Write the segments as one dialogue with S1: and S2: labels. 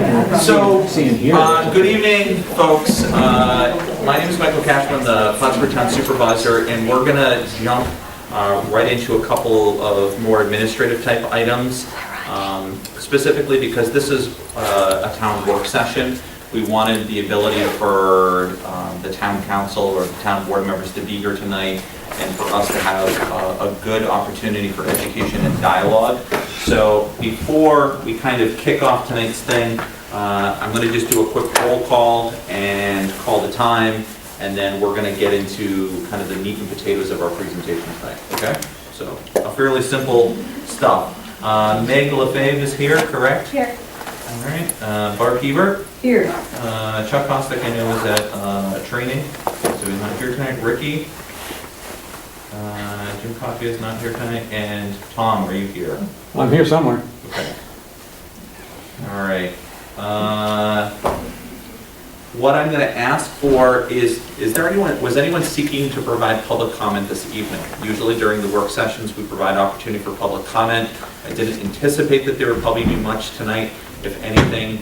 S1: So, good evening, folks. My name is Michael Cashman, the Plattsburgh Town Supervisor, and we're going to jump right into a couple of more administrative type items, specifically because this is a town work session. We wanted the ability for the town council or the town board members to be here tonight and for us to have a good opportunity for education and dialogue. So before we kind of kick off tonight's thing, I'm going to just do a quick roll call and call the time, and then we're going to get into kind of the meat and potatoes of our presentation tonight, okay? So a fairly simple stuff. Meg Lefebvre is here, correct?
S2: Here.
S1: All right. Barb Hebert?
S2: Here.
S1: Chuck Kostek, I know, was at a training, so he's not here tonight. Ricky? Jim Coffey is not here tonight. And Tom, are you here?
S3: I'm here somewhere.
S1: Okay. All right. What I'm going to ask for is there anyone, was anyone seeking to provide public comment this evening? Usually during the work sessions, we provide opportunity for public comment. I didn't anticipate that there would probably be much tonight. If anything,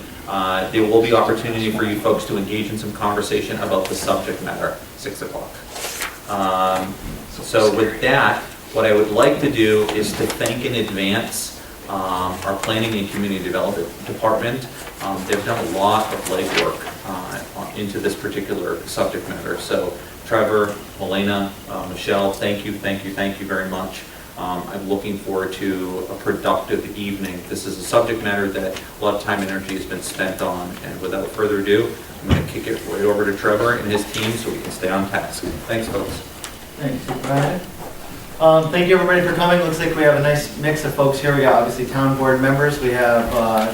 S1: there will be opportunity for you folks to engage in some conversation about the subject matter, 6 o'clock. So with that, what I would like to do is to thank in advance our Planning and Community Development Department. They've done a lot of legwork into this particular subject matter. So Trevor, Elena, Michelle, thank you very much. I'm looking forward to a productive evening. This is a subject matter that a lot of time and energy has been spent on, and without further ado, I'm going to kick it right over to Trevor and his team so we can stay on task. Thanks, folks.
S4: Thanks, Brian. Thank you, everybody, for coming. Looks like we have a nice mix of folks here. We got obviously town board members. We have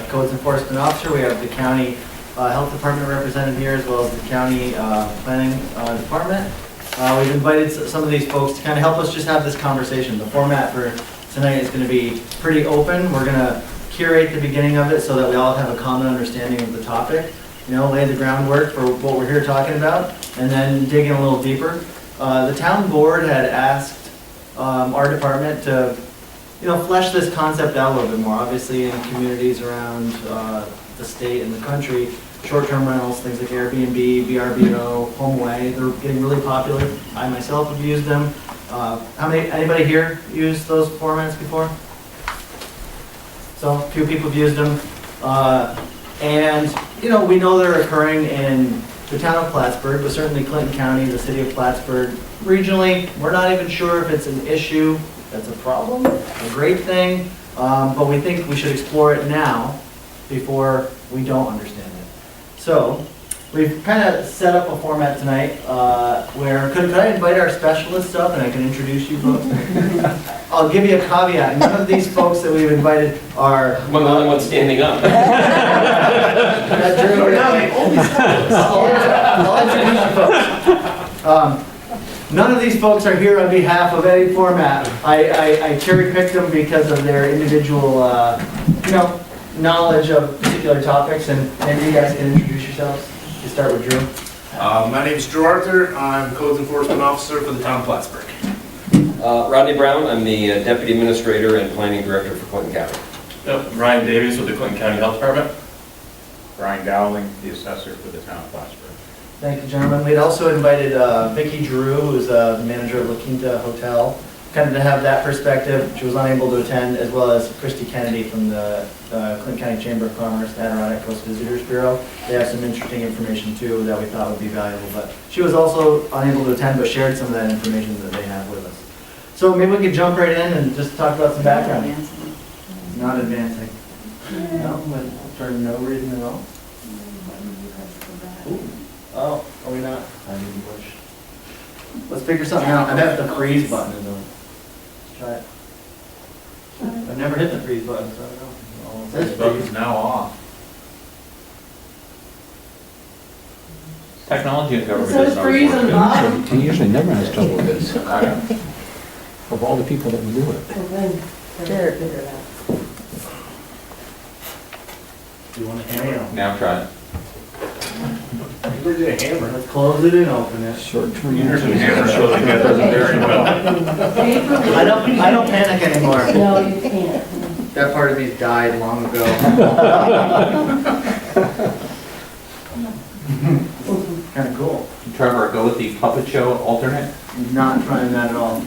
S4: codes enforcement officer. We have the county health department represented here, as well as the county planning department. We've invited some of these folks to kind of help us just have this conversation. The format for tonight is going to be pretty open. We're going to curate the beginning of it so that we all have a common understanding of the topic, lay the groundwork for what we're here talking about, and then dig in a little deeper. The town board had asked our department to, flesh this concept out a little bit more. Obviously, in communities around the state and the country, short-term rentals, things like Airbnb, VRBO, HomeAway, they're getting really popular. I myself have used them. Anybody here used those formats before? So a few people have used them. And we know they're occurring in the town of Plattsburgh, but certainly Clinton County, the city of Plattsburgh. Regionally, we're not even sure if it's an issue that's a problem, a great thing, but we think we should explore it now before we don't understand it. So we've kind of set up a format tonight where, could I invite our specialists up and I can introduce you folks? I'll give you a caveat. None of these folks that we've invited are...
S3: I'm the only one standing up.
S4: I'll introduce you folks. None of these folks are here on behalf of any format. I cherry-picked them because of their individual, knowledge of particular topics, and maybe you guys can introduce yourselves. You start with Drew.
S5: My name is Drew Arthur. I'm Codes Enforcement Officer for the town of Plattsburgh.
S3: Rodney Brown, I'm the Deputy Administrator and Planning Director for Clinton County.
S6: Yep, Ryan Davies with the Clinton County Health Department.
S7: Brian Dowling, the Assessor for the town of Plattsburgh.
S4: Thank you, gentlemen. We'd also invited Vicki Drew, who's the manager of La Quinta Hotel, kind of to have that perspective. She was unable to attend, as well as Christy Kennedy from the Clinton County Chamber of Commerce, the Adirondack Coast Visitors Bureau. They have some interesting information too that we thought would be valuable, but she was also unable to attend, but shared some of that information that they have with us. So maybe we could jump right in and just talk about some background. Not advancing. No, but for no reason at all. Ooh. Oh, are we not? I didn't push. Let's figure something out. I bet the freeze button is on. Let's try it. I've never hit the freeze button, so I don't know.
S7: This button's now off.
S1: Technology and government
S2: So
S1: doesn't always
S2: freeze
S1: work
S2: on the
S1: good.
S2: bottom.
S3: He usually never has trouble with this. Of all the people that would do it.
S2: Well, then, they're figure it out.
S4: Do you want a hammer?
S1: Now try it.
S5: Where's your hammer?
S4: Let's close it and open it.
S3: Short-term.
S7: Yours and hammer show that that doesn't very well.
S4: I don't panic anymore.
S2: No, you can't.
S4: That part of me died long ago.
S1: with the puppet show alternate?
S4: Not trying that at all.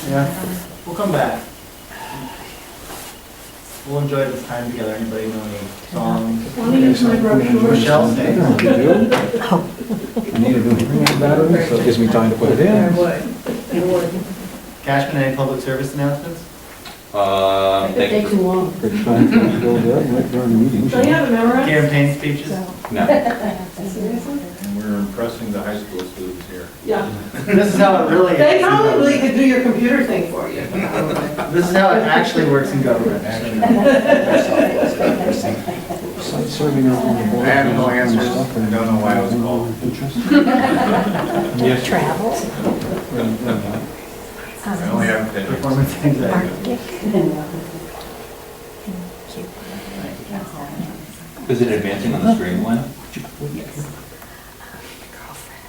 S4: Yeah, we'll come back. We'll enjoy this time together. Anybody know any songs?
S2: Want to use my brochure?
S4: Michelle sings.
S8: I need a new battery, so it gives me time to put it in.
S4: Cashman, any public service announcements?
S2: If it
S1: Thank
S2: takes
S1: you.
S2: too long.
S8: Pretty fine, go there, right during the meeting.
S2: So you have it memorized?
S4: Campaign speeches?
S2: So-
S1: No.
S2: Seriously?
S7: And we're impressing the high school students here.
S2: Yeah.
S4: This is how it really
S2: They
S4: is.
S2: probably could do your computer thing for you.
S4: This is how it actually works in government.
S8: Site serving out on the board.
S7: I have no answers.
S8: I
S7: don't know why I was called.
S8: Yes.
S9: Travel,
S7: I only have opinions.
S4: Performance anxiety.
S9: Arctic.
S1: Is it advancing on the screen, Lana?
S9: Girlfriend.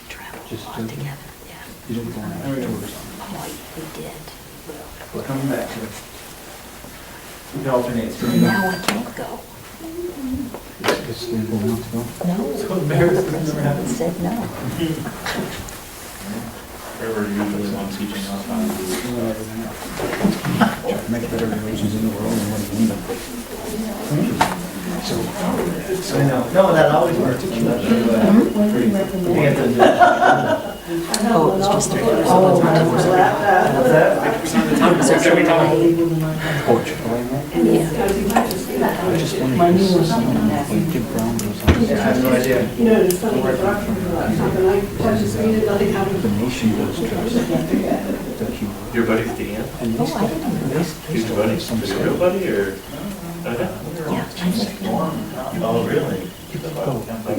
S9: Travel
S8: Just,
S9: all together, yeah.
S8: You didn't go on
S4: There we go.
S8: tours.
S9: Oh, we did.
S4: We're coming back to it. It alternates for me.
S9: Now I can't go.
S8: It's the going out to go.
S9: No.
S4: So embarrassing, this never happened.
S9: Said no.
S6: Trevor usually one teaching us how to do
S8: Try to make better relations in the world and what you need. So,
S4: I know. No, that always works.
S2: When do you recommend?
S9: Oh, it was just a...
S2: Oh,
S4: What's that?
S9: Every time.
S8: Portugal,
S9: Yeah.
S8: I just wonder if it's like Jim Brown or
S4: Yeah, I
S8: something.
S4: have no idea.
S2: You know, it's funny, the doctor, when I touch the screen, nothing happens.
S8: The nation goes trips. That you.
S6: Your buddy's Dan?
S8: And
S9: Oh, I didn't know.
S6: He's your buddy? Is he a real buddy or? Okay.
S9: Yeah.
S6: Oh, really?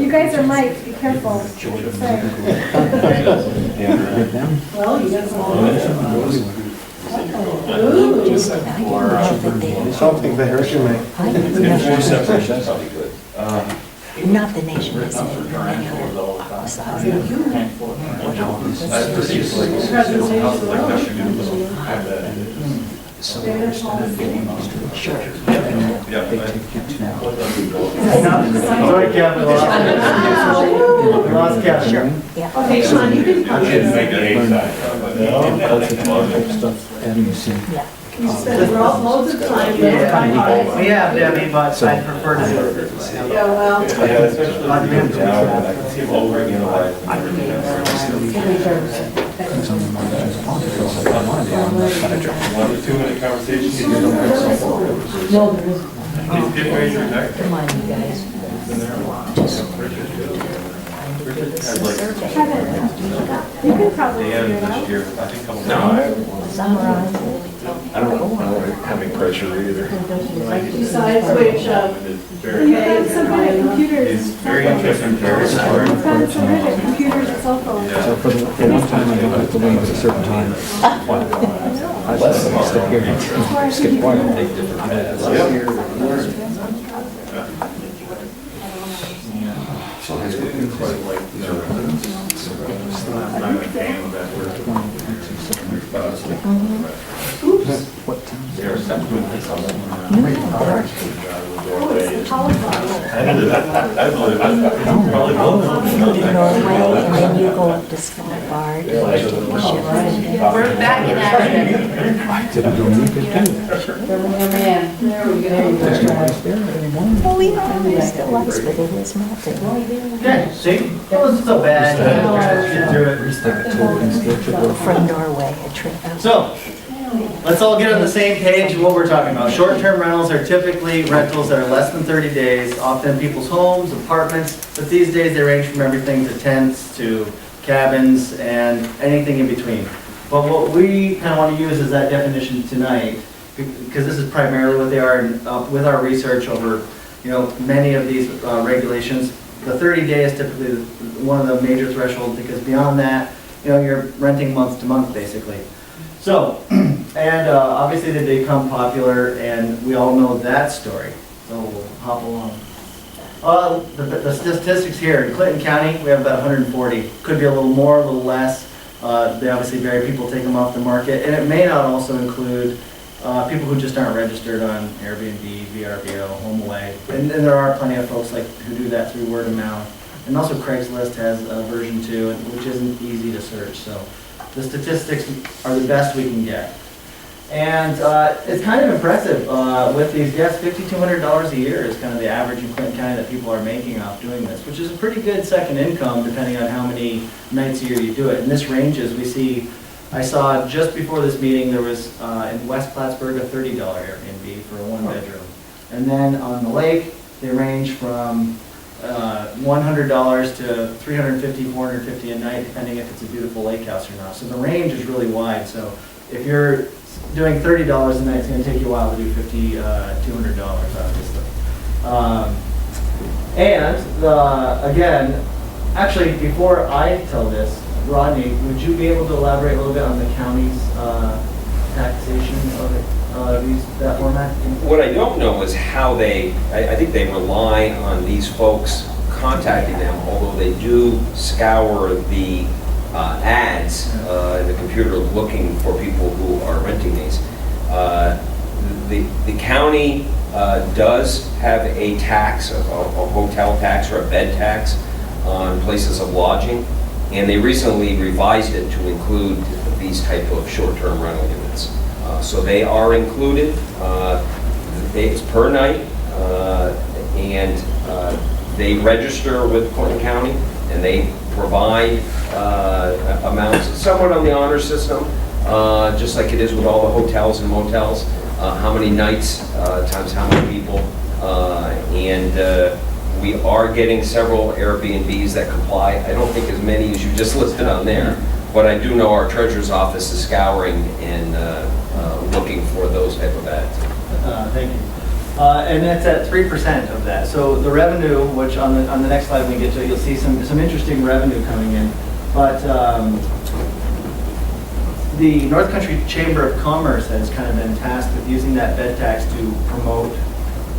S10: You guys are mic, be careful.
S2: Well, you got some.
S9: Just, I didn't know that they...
S8: Something that hurts you, mate.
S9: I didn't know.
S6: That's probably good.
S9: Not the nation, it's outside.
S6: That's pretty slick. How's the question?
S8: So instead of getting lost to the church,
S6: Yeah.
S8: they take you to.
S4: Sorry, Kevin, we lost Kevin.
S9: Sure, yeah.
S2: Okay, Sean, you can
S6: I didn't make it eight side.
S8: Stuff, and you see.
S9: Yeah.
S2: You spend loads of time there.
S4: Yeah, we have Debbie, but I prefer to do it this way.
S2: Yeah, well.
S6: Yeah, especially when you're down, and I can see him overanalyzing everything.
S8: Things on the mind, just talk to girls like, I want to be on that kind of trip.
S6: 1 to 2 minute conversation.
S8: You don't have some.
S2: No, there isn't.
S6: He's getting ready to retire.
S9: Come on, you guys. Just trying to do this survey.
S10: You can probably
S6: The end
S10: figure
S6: of
S10: it
S6: this
S10: out.
S6: year, I think I'm.
S9: Summarize it.
S6: I don't having pressure either.
S2: Besides which,
S6: It's very,
S10: You have some kind of computers.
S6: he's very interesting, very smart.
S10: You've got some kind of computers and cell phones.
S8: So for the one time I don't have to leave at a certain time. I just stay here and skip quiet.
S7: So high school kids quite like the I'm a fan of that word.
S8: What time?
S6: They're such good.
S10: Oh, it's the telephone.
S6: I believe it. Probably both.
S9: Norway, and then you go up to Svalbard.
S10: We're back in action.
S8: I didn't know you could do that.
S2: man, there we go.
S8: There's no ice there anymore.
S9: Oh, yeah, it's still ice, but it is melting.
S4: Okay, see, it wasn't so bad. Get through it.
S9: From Norway, a trip.
S4: So, let's all get on the same page of what we're talking about. Short-term rentals are typically rentals that are less than 30 days, often in people's homes, apartments, but these days they range from everything to tents to cabins and anything in between. But what we kind of want to use is that definition tonight, because this is primarily what they are, and with our research over, many of these regulations, the 30-day is typically one of the major thresholds, because beyond that, you're renting month to month, basically. So, and obviously they become popular, and we all know that story, so we'll hop along. The statistics here, in Clinton County, we have about 140. Could be a little more, a little less. They obviously vary, people take them off the market, and it may not also include people who just aren't registered on Airbnb, VRBO, HomeAway, and there are plenty of folks who do that through word of mouth. And also Craigslist has a version 2, which isn't easy to search, so the statistics are the best we can get. And it's kind of impressive with these guests. $5,200 a year is kind of the average in Clinton County that people are making off doing this, which is a pretty good second income depending on how many nights a year you do it. And this ranges, I saw just before this meeting there was in West Plattsburgh a $30 Airbnb for a 1-bedroom. And then on the lake, they range from $100 to $350, $450 a night, depending if it's a beautiful lake house or not. So the range is really wide. So if you're doing $30 a night, it's going to take you a while to do $200, obviously. Again, actually, before I tell this, Rodney, would you be able to elaborate a little bit on the county's taxation of that format?
S3: What I don't know is how I think they rely on these folks contacting them, although they do scour the ads in the computer looking for people who are renting these. The county does have a tax, a hotel tax or a bed tax on places of lodging, and they recently revised it to include these type of short-term rental units. So they are included. It's per night, and they register with Clinton County, and they provide amounts somewhat on the honor system, just like it is with all the hotels and motels. How many nights times how many people, and we are getting several Airbnbs that comply. I don't think as many as you just listed on there, but I do know our treasurer's office is scouring and looking for those type of ads.
S4: Thank you. And that's at 3% of that. So the revenue, which on the next slide when we get to it, you'll see some interesting revenue coming in. But the North Country Chamber of Commerce has kind of been tasked with using that bed tax to promote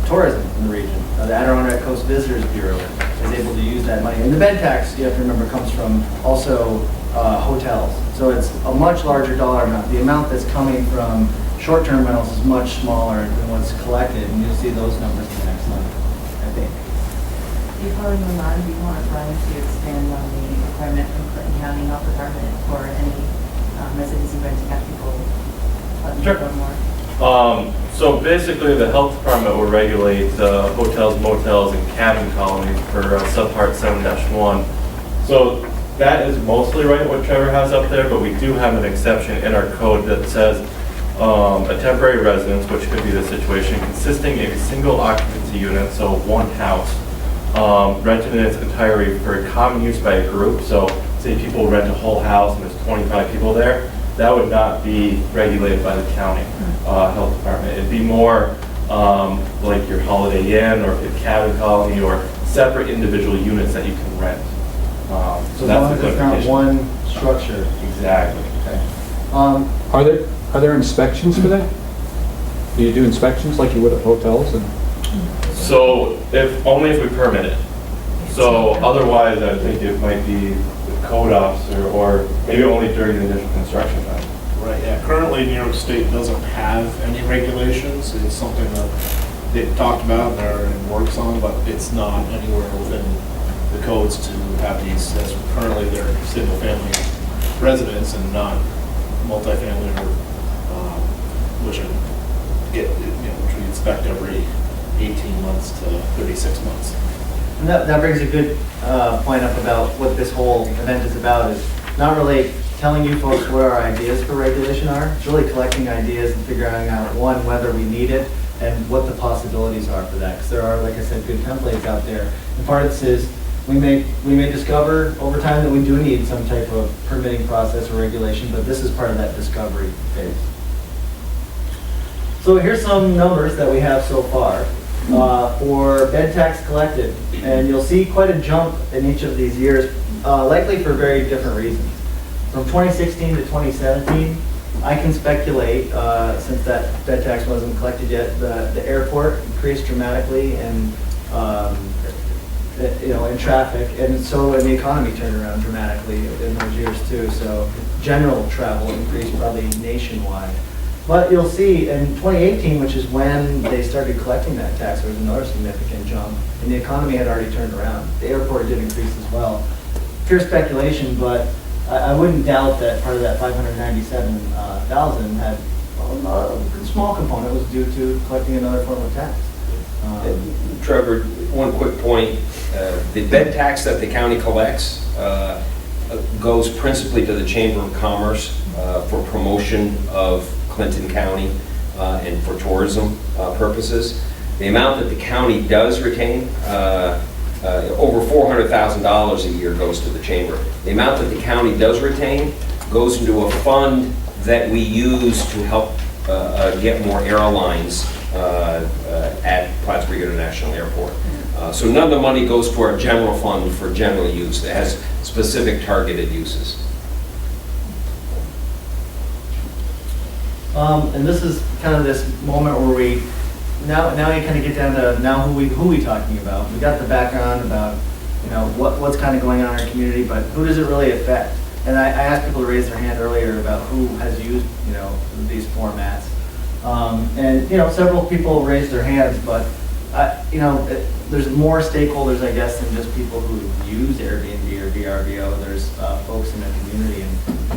S4: tourism in the region. The Adirondack Coast Visitors Bureau is able to use that money. And the bed tax, you have to remember, comes from also hotels. So it's a much larger dollar amount. The amount that's coming from short-term rentals is much smaller than what's collected, and you'll see those numbers in the next slide, I think.
S9: Before we move on, do you want Brian to expand on the requirement from Clinton County Health Department for any residency renting out people?
S6: Sure. So basically, the health department will regulate hotels, motels, and cabin colonies for subpart 7-1. So that is mostly right what Trevor has up there, but we do have an exception in our code that says a temporary residence, which could be the situation, consisting of a single occupancy unit, so one house, rented in its entirety for common use by a group. So say people rent a whole house and there's 25 people there, that would not be regulated by the county health department. It'd be more like your Holiday Inn or a cabin colony or separate individual units that you can rent.
S4: So that's the clarification. It's not one structure.
S6: Exactly.
S4: Okay.
S8: Are there inspections for that? Do you do inspections like you would at hotels?
S6: So only if we permit it. So otherwise, I think it might be the code officer or maybe only during the initial construction time.
S5: Right, yeah. Currently, New York State doesn't have any regulations. It's something that they've talked about and they're in works on, but it's not anywhere within the codes to have these, as currently they're single-family residents and not multifamily or which we inspect every 18 months to 36 months.
S4: And that brings a good point up about what this whole event is about. Is not really telling you folks what our ideas for regulation are. It's really collecting ideas and figuring out, one, whether we need it and what the possibilities are for that. Because there are, like I said, good templates out there. And part of this is we may discover over time that we do need some type of permitting process or regulation, but this is part of that discovery phase. So here's some numbers that we have so far for bed tax collected, and you'll see quite a jump in each of these years, likely for very different reasons. From 2016 to 2017, I can speculate, since that bed tax wasn't collected yet, the airport increased dramatically, and in traffic, and the economy turned around dramatically in those years too. So general travel increased probably nationwide. But you'll see in 2018, which is when they started collecting that tax, there was another significant jump, and the economy had already turned around. The airport did increase as well. Pure speculation, but I wouldn't doubt that part of that 597,000 had a small component was due to collecting another form of tax.
S3: Trevor, one quick point. The bed tax that the county collects goes principally to the Chamber of Commerce for promotion of Clinton County and for tourism purposes. The amount that the county does retain, over $400,000 a year goes to the Chamber. The amount that the county does retain goes into a fund that we use to help get more airlines at Plattsburgh International Airport. So none of the money goes to our general fund for general use. It has specific targeted uses.
S4: And this is kind of this moment where we now you kind of get down to now who we talking about. We got the background about what's kind of going on in our community, but who does it really affect? And I asked people to raise their hand earlier about who has used these formats, and several people raised their hands, but there's more stakeholders, I guess, than just people who use Airbnb or VRBO. There's folks in the community.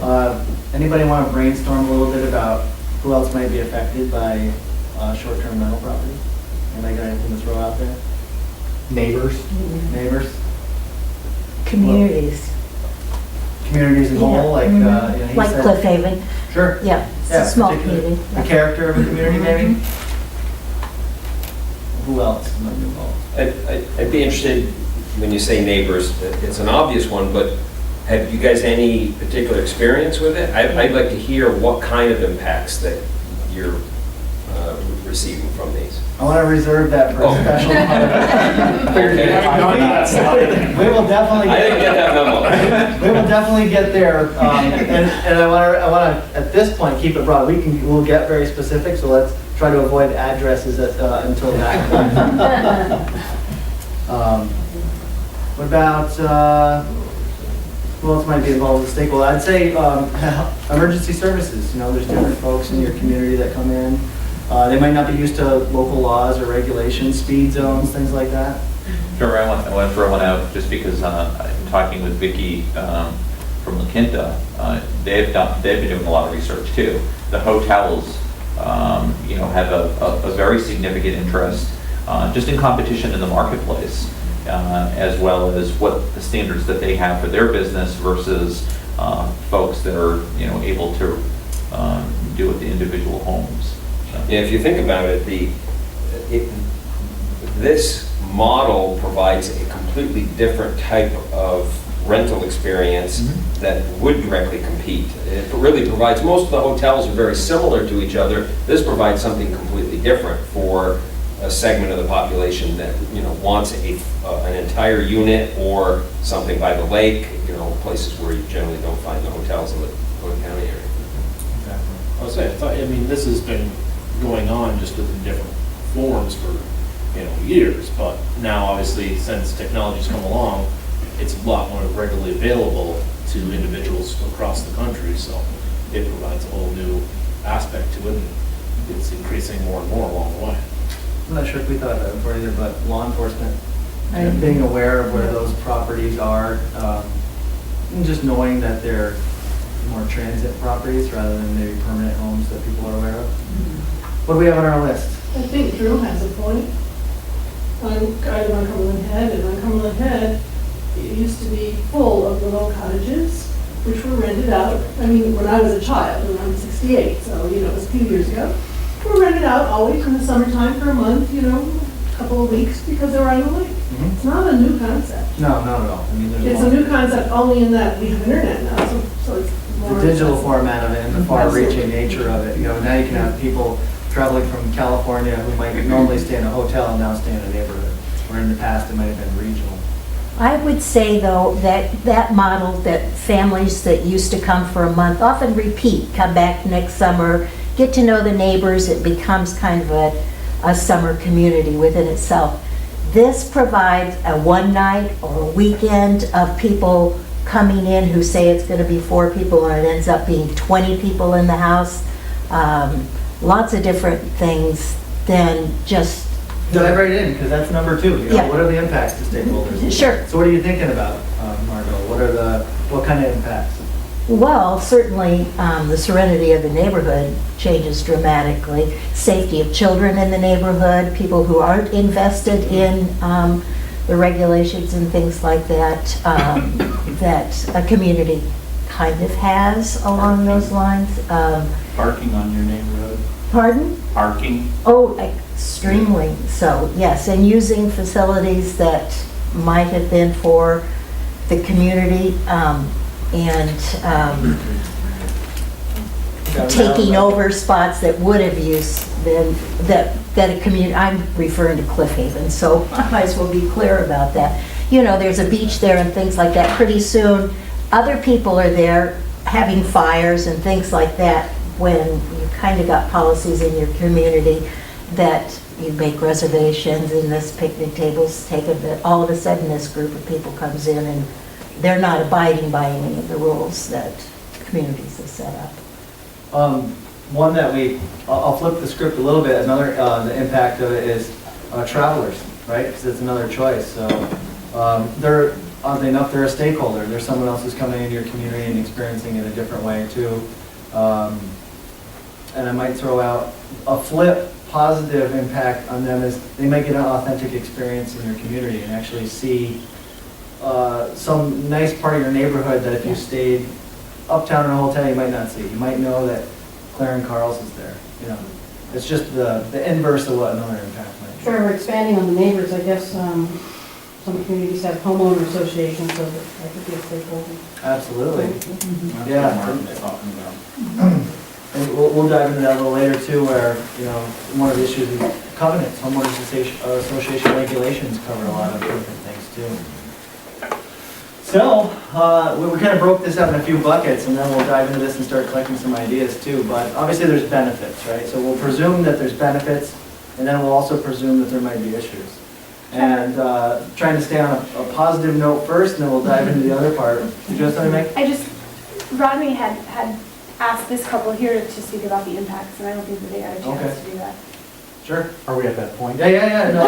S4: And anybody want to brainstorm a little bit about who else might be affected by short-term rental property? Anybody got anything to throw out there?
S8: Neighbors.
S4: Neighbors?
S11: Communities.
S4: Communities as a whole, like he
S11: Like
S4: said-
S11: Cliff Haven.
S4: Sure.
S11: Yeah, it's a small
S4: particularly.
S11: community.
S4: The character of a community, maybe? Who else might be involved?
S3: I'd be interested when you say neighbors. It's an obvious one, but have you guys any particular experience with it? I'd like to hear what kind of impacts that you're receiving from these.
S4: I want to reserve that for a special. We will definitely.
S3: I didn't get that memo.
S4: We will definitely get there, and I want to at this point keep it broad. We'll get very specific, so let's try to avoid addresses until that point. What about who else might be involved with the stakeholder? I'd say emergency services. There's different folks in your community that come in. They might not be used to local laws or regulations, speed zones, things like that.
S1: Sure, I want to throw one out just because I'm talking with Vicki from La Quinta. They've been doing a lot of research too. The hotels, have a very significant interest just in competition in the marketplace, as well as what the standards that they have for their business versus folks that are able to do with the individual homes.
S3: Yeah, if you think about it, this model provides a completely different type of rental experience that would directly compete. It really provides, most of the hotels are very similar to each other. This provides something completely different for a segment of the population that wants an entire unit or something by the lake, places where you generally don't find the hotels in the county area.
S5: I was saying, this has been going on just in different forms for years, but now obviously since technology's come along, it's a lot more readily available to individuals across the country, so it provides a whole new aspect to it, and it's increasing more and more along the way.
S4: I'm not sure if we thought of that before either, but law enforcement, being aware of where those properties are, and just knowing that they're more transit properties rather than maybe permanent homes that people are aware of. What do we have on our list?
S2: I think Drew has a point. I live on Cumberland Head, and on Cumberland Head, it used to be full of little cottages, which were rented out. When I was a child, and I'm 68, so, it was a few years ago, were rented out always in the summertime for a month, a couple of weeks, because they were on the lake. It's not a new concept.
S4: No, not at all.
S2: It's a new concept only in that we have internet now, so it's more.
S4: The digital format of it and the far-reaching nature of it. Now you can have people traveling from California who might normally stay in a hotel and now stay in a neighborhood, where in the past it might have been regional.
S11: I would say, though, that model, that families that used to come for a month often repeat, come back next summer, get to know the neighbors, it becomes kind of a summer community within itself. This provides a one night or a weekend of people coming in who say it's going to be 4 people and it ends up being 20 people in the house. Lots of different things than just.
S4: Dive right in, because that's number 2. You know,
S11: Yeah.
S4: what are the impacts to stakeholders?
S11: Sure.
S4: So what are you thinking about, Margot? What kind of impacts?
S11: Well, certainly, the serenity of the neighborhood changes dramatically. Safety of children in the neighborhood, people who aren't invested in the regulations and things like that, that a community kind of has along those lines.
S7: Parking on your neighborhood,
S11: Pardon?
S7: parking.
S11: Oh, extremely so, yes. And using facilities that might have been for the community, and taking over spots that would have used them, that a community, I'm referring to Cliff Haven, so I might as well be clear about that. You know, there's a beach there and things like that. Pretty soon, other people are there having fires and things like that when you kind of got policies in your community that you make reservations and this picnic table's taken, but all of a sudden this group of people comes in and they're not abiding by any of the rules that communities have set up.
S4: One that I'll flip the script a little bit. Another, the impact of it is travelers, right? Because it's another choice. So they're, oddly enough, they're a stakeholder. There's someone else who's coming into your community and experiencing it a different way too. And I might throw out a flip positive impact on them is they might get an authentic experience in your community and actually see some nice part of your neighborhood that if you stayed uptown in a hotel, you might not see. You might know that Claire and Carl's is there. You know, it's just the inverse of what another impact might be.
S2: Sure, we're expanding on the neighbors, I guess, some communities have homeowner associations, so that could be a stakeholder.
S4: Absolutely.
S7: That's
S4: Yeah.
S7: what Mark was talking about.
S4: And we'll dive into that a little later too, where, you know, one of the issues is covenants, homeowners association regulations cover a lot of different things too. So, we kind of broke this up in a few buckets, and then we'll dive into this and start collecting some ideas too. But obviously there's benefits, right? So we'll presume that there's benefits, and then we'll also presume that there might be issues. And trying to stay on a positive note first, and then we'll dive into the other part. Did you have something, Mike?
S10: Rodney had asked this couple here to speak about the impacts, and I don't think that they had a chance to do that.
S4: Sure.
S8: Are we at that point?
S4: Yeah. No,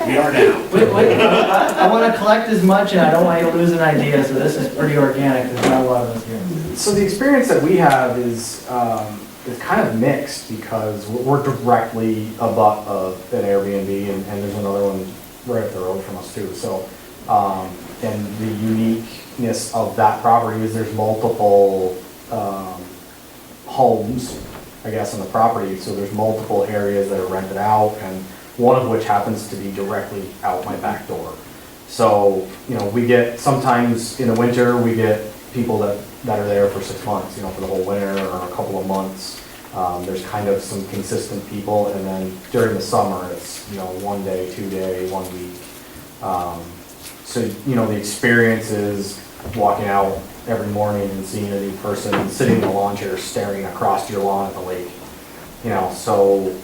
S7: We are now.
S4: wait, I want to collect as much, and I don't want you to lose an idea, so this is pretty organic. There's not a lot of us here.
S8: So the experience that we have is kind of mixed because we're directly abut of an Airbnb and there's another one right up the road from us too. So, and the uniqueness of that property is there's multiple homes, I guess, on the property. So there's multiple areas that are rented out, and one of which happens to be directly out my back door. So, you know, we get, sometimes in the winter, we get people that are there for 6 months, you know, for the whole winter or a couple of months. There's kind of some consistent people, and then during the summer, it's, you know, 1 day, 2 day, 1 week. So, you know, the experience is walking out every morning and seeing a new person sitting in a lawn chair staring across your lawn at the lake. You know, so,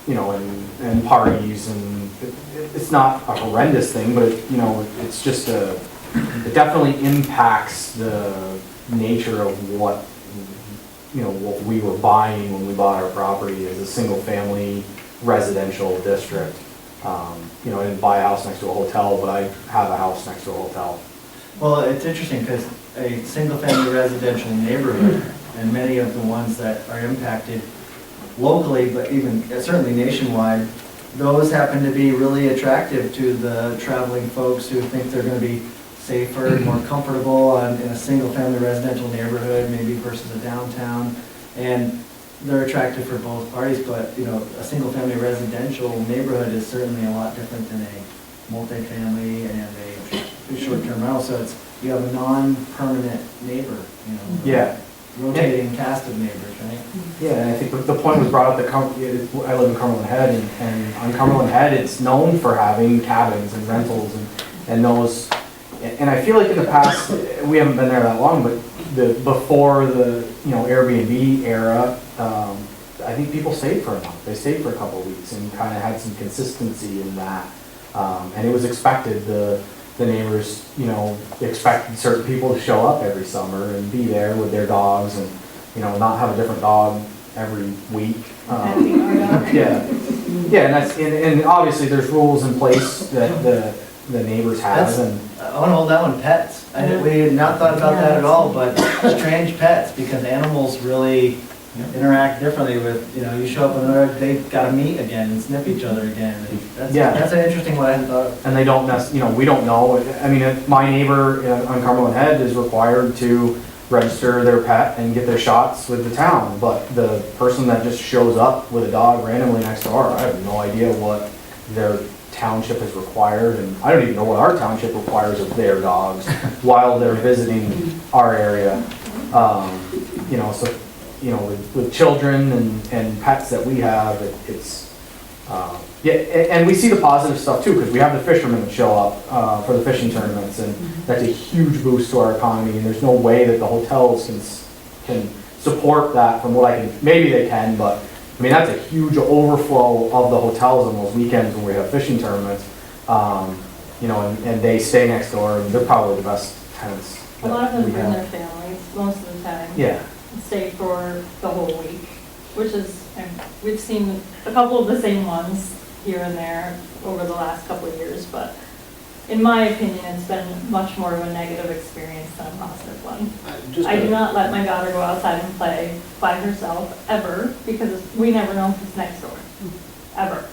S8: you know, and parties, and it's not a horrendous thing, but, you know, it's just it definitely impacts the nature of what, you know, what we were buying when we bought our property as a single-family residential district. You know, I didn't buy a house next to a hotel, but I have a house next to a hotel.
S4: Well, it's interesting because a single-family residential neighborhood, and many of the ones that are impacted locally, but even certainly nationwide, those happen to be really attractive to the traveling folks who think they're going to be safer and more comfortable in a single-family residential neighborhood, maybe versus a downtown. And they're attractive for both parties, but, you know, a single-family residential neighborhood is certainly a lot different than a multifamily and a short-term rental. So it's, you have a non-permanent neighbor, you know.
S8: Yeah.
S4: Rotating cast of neighbors, right?
S8: Yeah, and I think the point was brought up that I live in Cumberland Head, and on Cumberland Head, it's known for having cabins and rentals and those. And I feel like in the past, we haven't been there that long, but before the, you know, Airbnb era, I think people stayed for a month. They stayed for a couple of weeks and kind of had some consistency in that. And it was expected, the neighbors, you know, expected certain people to show up every summer and be there with their dogs and, you know, not have a different dog every week. Yeah, and that's, and obviously there's rules in place that the neighbors have and.
S4: I want to hold that one, pets. We had not thought about that at all, but strange pets, because animals really interact differently with, you know, you show up and they've got to meet again and sniff each other again. That's an interesting one I hadn't thought of.
S8: And they don't you know, we don't know. I mean, my neighbor on Cumberland Head is required to register their pet and get their shots with the town, but the person that just shows up with a dog randomly next door, I have no idea what their township is required, and I don't even know what our township requires of their dogs while they're visiting our area. You know, so, you know, with children and pets that we have, it's, yeah, and we see the positive stuff too, because we have the fishermen that show up for the fishing tournaments, and that's a huge boost to our economy, and there's no way that the hotels can support that from what I can, maybe they can, but I mean, that's a huge overflow of the hotels on those weekends when we have fishing tournaments. You know, and they stay next door, and they're probably the best tenants.
S12: A lot of them
S8: we
S12: bring
S8: have.
S12: their families most of the time.
S8: Yeah.
S12: And stay for the whole week, which is, and we've seen a couple of the same ones here and there over the last couple of years, but in my opinion, it's been much more of a negative experience than a positive one. I do not let my daughter go outside and play by herself ever, because we never know who's next door, ever.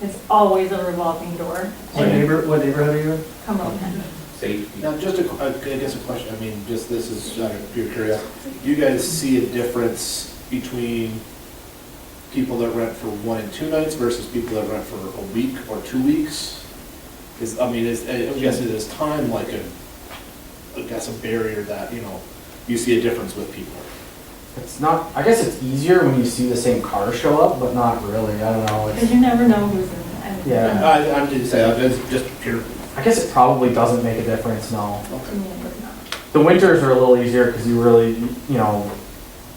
S12: It's always a revolving door.
S4: What neighborhood are you in?
S12: Cumberland.
S1: Safety.
S5: Now, just I guess a question, I mean, just this is out of pure curiosity. Do you guys see a difference between people that rent for 1 and 2 nights versus people that rent for a week or 2 weeks? I guess it is time like I guess a barrier that, you know, you see a difference with people.
S8: It's not, I guess it's easier when you see the same car show up, but not really, I don't know.
S12: Because you never know who's in there.
S8: Yeah.
S5: I'm just saying, just pure.
S8: I guess it probably doesn't make a difference, no.
S12: To me, it does not.
S8: The winters are a little easier because you really, you know,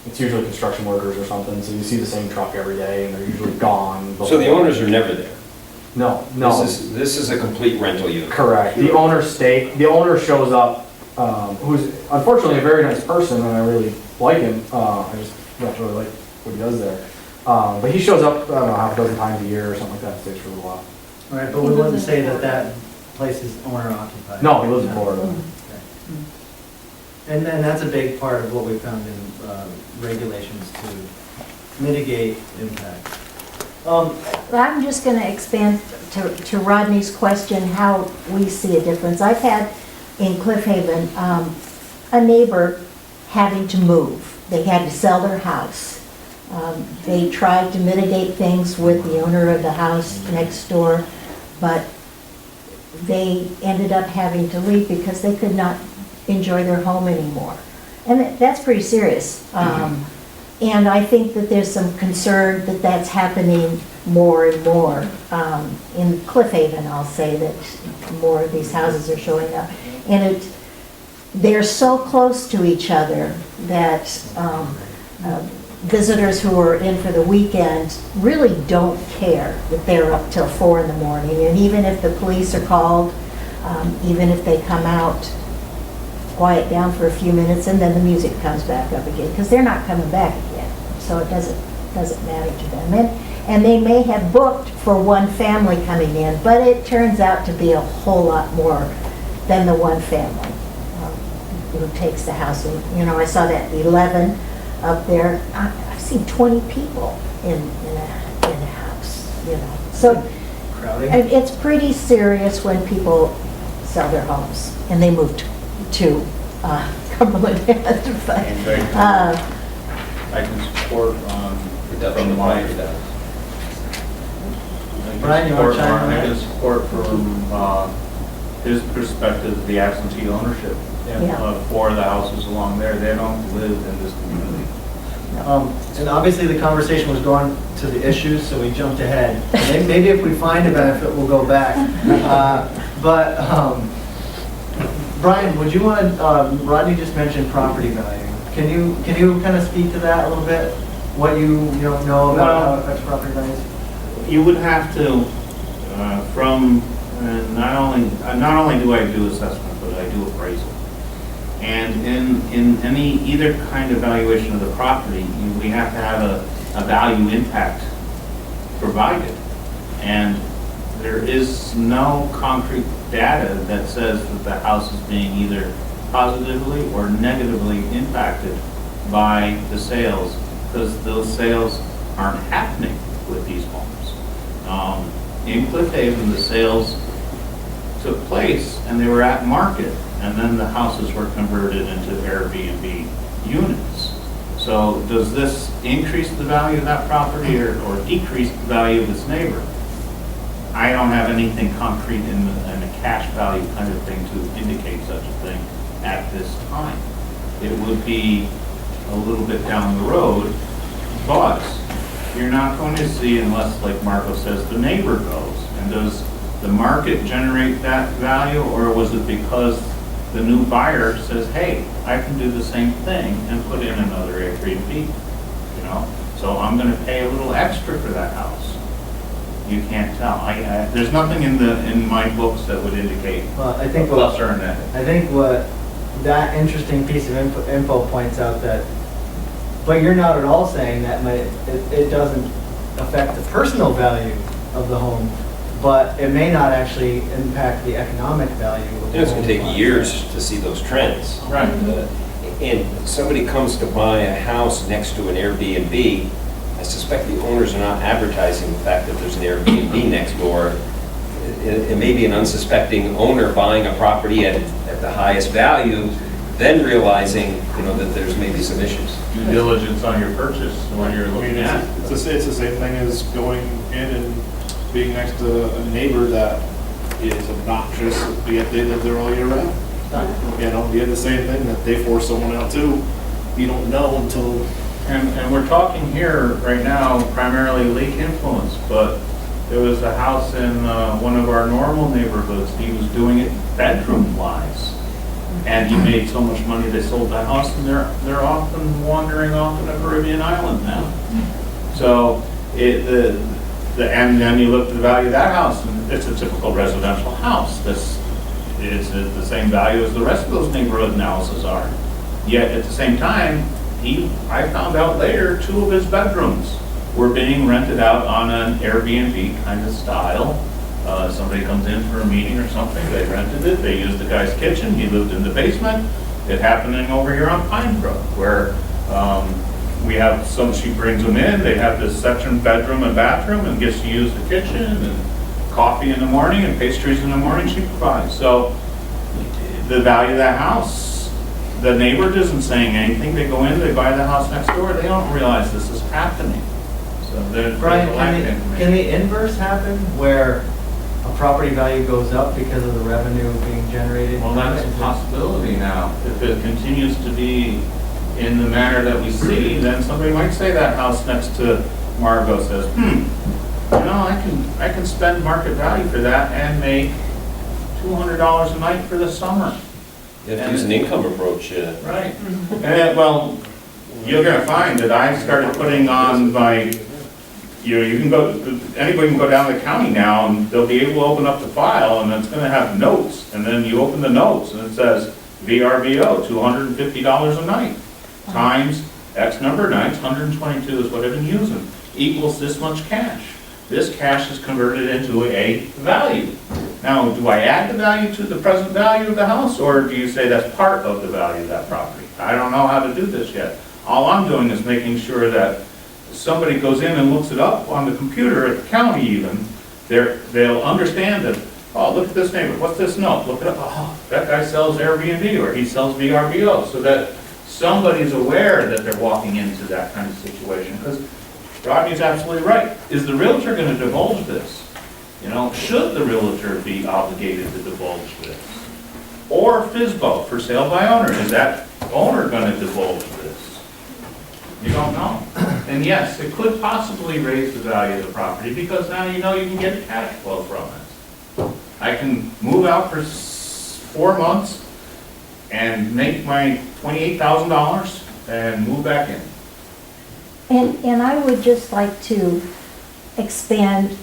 S8: it's usually construction workers or something, so you see the same truck every day and they're usually gone.
S3: So the owners are never there?
S8: No.
S3: This is a complete rental unit?
S8: Correct. The owner shows up, who's unfortunately a very nice person, and I really like him. I just don't really like what he does there. But he shows up, I don't know, half a dozen times a year or something like that, stays for a little while.
S4: All right, but we wouldn't say that place is owner occupied.
S8: No, he lives in Florida.
S4: And then that's a big part of what we found in regulations to mitigate impact.
S11: I'm just going to expand to Rodney's question, how we see a difference. I've had in Cliff Haven a neighbor having to move. They had to sell their house. They tried to mitigate things with the owner of the house next door, but they ended up having to leave because they could not enjoy their home anymore. And that's pretty serious. And I think that there's some concern that that's happening more and more. In Cliff Haven, I'll say that more of these houses are showing up. And they're so close to each other that visitors who are in for the weekend really don't care that they're up till 4 in the morning. And even if the police are called, even if they come out, quiet down for a few minutes, and then the music comes back up again, because they're not coming back again. So it doesn't matter to them. And they may have booked for one family coming in, but it turns out to be a whole lot more than the one family who takes the house. And, you know, I saw that 11 up there. I've seen 20 people in a house, you know. So
S4: Crowding.
S11: it's pretty serious when people sell their homes and they move to Cumberland Head.
S7: I can support from my,
S4: Brian, you want to chime in on
S7: I
S4: that?
S7: can support from his perspective, the absentee ownership.
S11: Yeah.
S7: 4 of the houses along there, they don't live in this community.
S4: And obviously the conversation was going to the issues, so we jumped ahead. Maybe if we find a benefit, we'll go back. Brian, would you want to, Rodney just mentioned property value. Can you kind of speak to that a little bit? what you know about how it affects property values?
S7: You would have to, not only do I do assessment, but I do appraisal. And in any, either kind of valuation of the property, we have to have a value impact provided. And there is no concrete data that says that the house is being either positively or negatively impacted by the sales, because those sales aren't happening with these homes. In Cliff Haven, the sales took place and they were at market, and then the houses were converted into Airbnb units. So does this increase the value of that property or decrease the value of its neighbor? I don't have anything concrete in a cash value kind of thing to indicate such a thing at this time. It would be a little bit down the road, but you're not going to see, unless, like Marco says, the neighbor goes. And does the market generate that value, or was it because the new buyer says, hey, I can do the same thing and put in another Airbnb, So I'm going to pay a little extra for that house. You can't tell. There's nothing in my books that would indicate
S4: I think
S7: plus or a negative.
S4: I think what that interesting piece of info points out that, but you're not at all saying that it doesn't affect the personal value of the home, but it may not actually impact the economic value of the home.
S3: It's going to take years to see those trends.
S7: Right.
S3: And somebody comes to buy a house next to an Airbnb, I suspect the owners are not advertising the fact that there's an Airbnb next door. It may be an unsuspecting owner buying a property at the highest value, then realizing, that there's maybe some issues.
S7: Due diligence on your purchase when you're looking at.
S5: It's the same thing as going in and being next to a neighbor that is obnoxious, yet they live there all year round. You have the same thing that they force someone out too. You don't know until.
S7: And we're talking here right now primarily leak influence, but there was a house in one of our normal neighborhoods. He was doing it bedroom-wise. And he made so much money, they sold that house, and they're often wandering off in a Caribbean island now. So and then you look at the value of that house, and it's a typical residential house. This is the same value as the rest of those neighborhood houses are. Yet at the same time, I found out later 2 of his bedrooms were being rented out on an Airbnb kind of style. Somebody comes in for a meeting or something, they rented it, they used the guy's kitchen, he lived in the basement. It happening over here on Pine Brook, where we have she brings them in, they have this section bedroom and bathroom, and gets to use the kitchen, and coffee in the morning and pastries in the morning she provides. So the value of that house, the neighbor isn't saying anything. They go in, they buy the house next door, they don't realize this is happening. So there's
S4: Brian,
S7: a lack of information.
S4: can the inverse happen where a property value goes up because of the revenue being generated?
S7: Well, that's a possibility now. If it continues to be in the manner that we see, then somebody might say that house next to Margot says, I can spend market value for that and make $200 a night for the summer.
S3: You have to use an income approach.
S7: Right. And well, you're going to find that I started putting on my, you can go, anybody can go down to the county now and they'll be able to open up the file and it's going to have notes. And then you open the notes and it says VRBO, $250 a night, times X number of nights, 122 is what I've been using, equals this much cash. This cash is converted into a value. Now, do I add the value to the present value of the house, or do you say that's part of the value of that property? I don't know how to do this yet. All I'm doing is making sure that if somebody goes in and looks it up on the computer at the county even, they'll understand that, oh, look at this neighbor, what's this note? Look it up, oh, that guy sells Airbnb, or he sells VRBO, so that somebody's aware that they're walking into that kind of situation. Because Rodney's absolutely right. Is the realtor going to divulge this? Should the realtor be obligated to divulge this? Or FSBO, for sale by owner, is that owner going to divulge this? You don't know. And yes, it could possibly raise the value of the property because now you can get a cash flow from it. I can move out for 4 months and make my $28,000 and move back in.
S11: And I would just like to expand,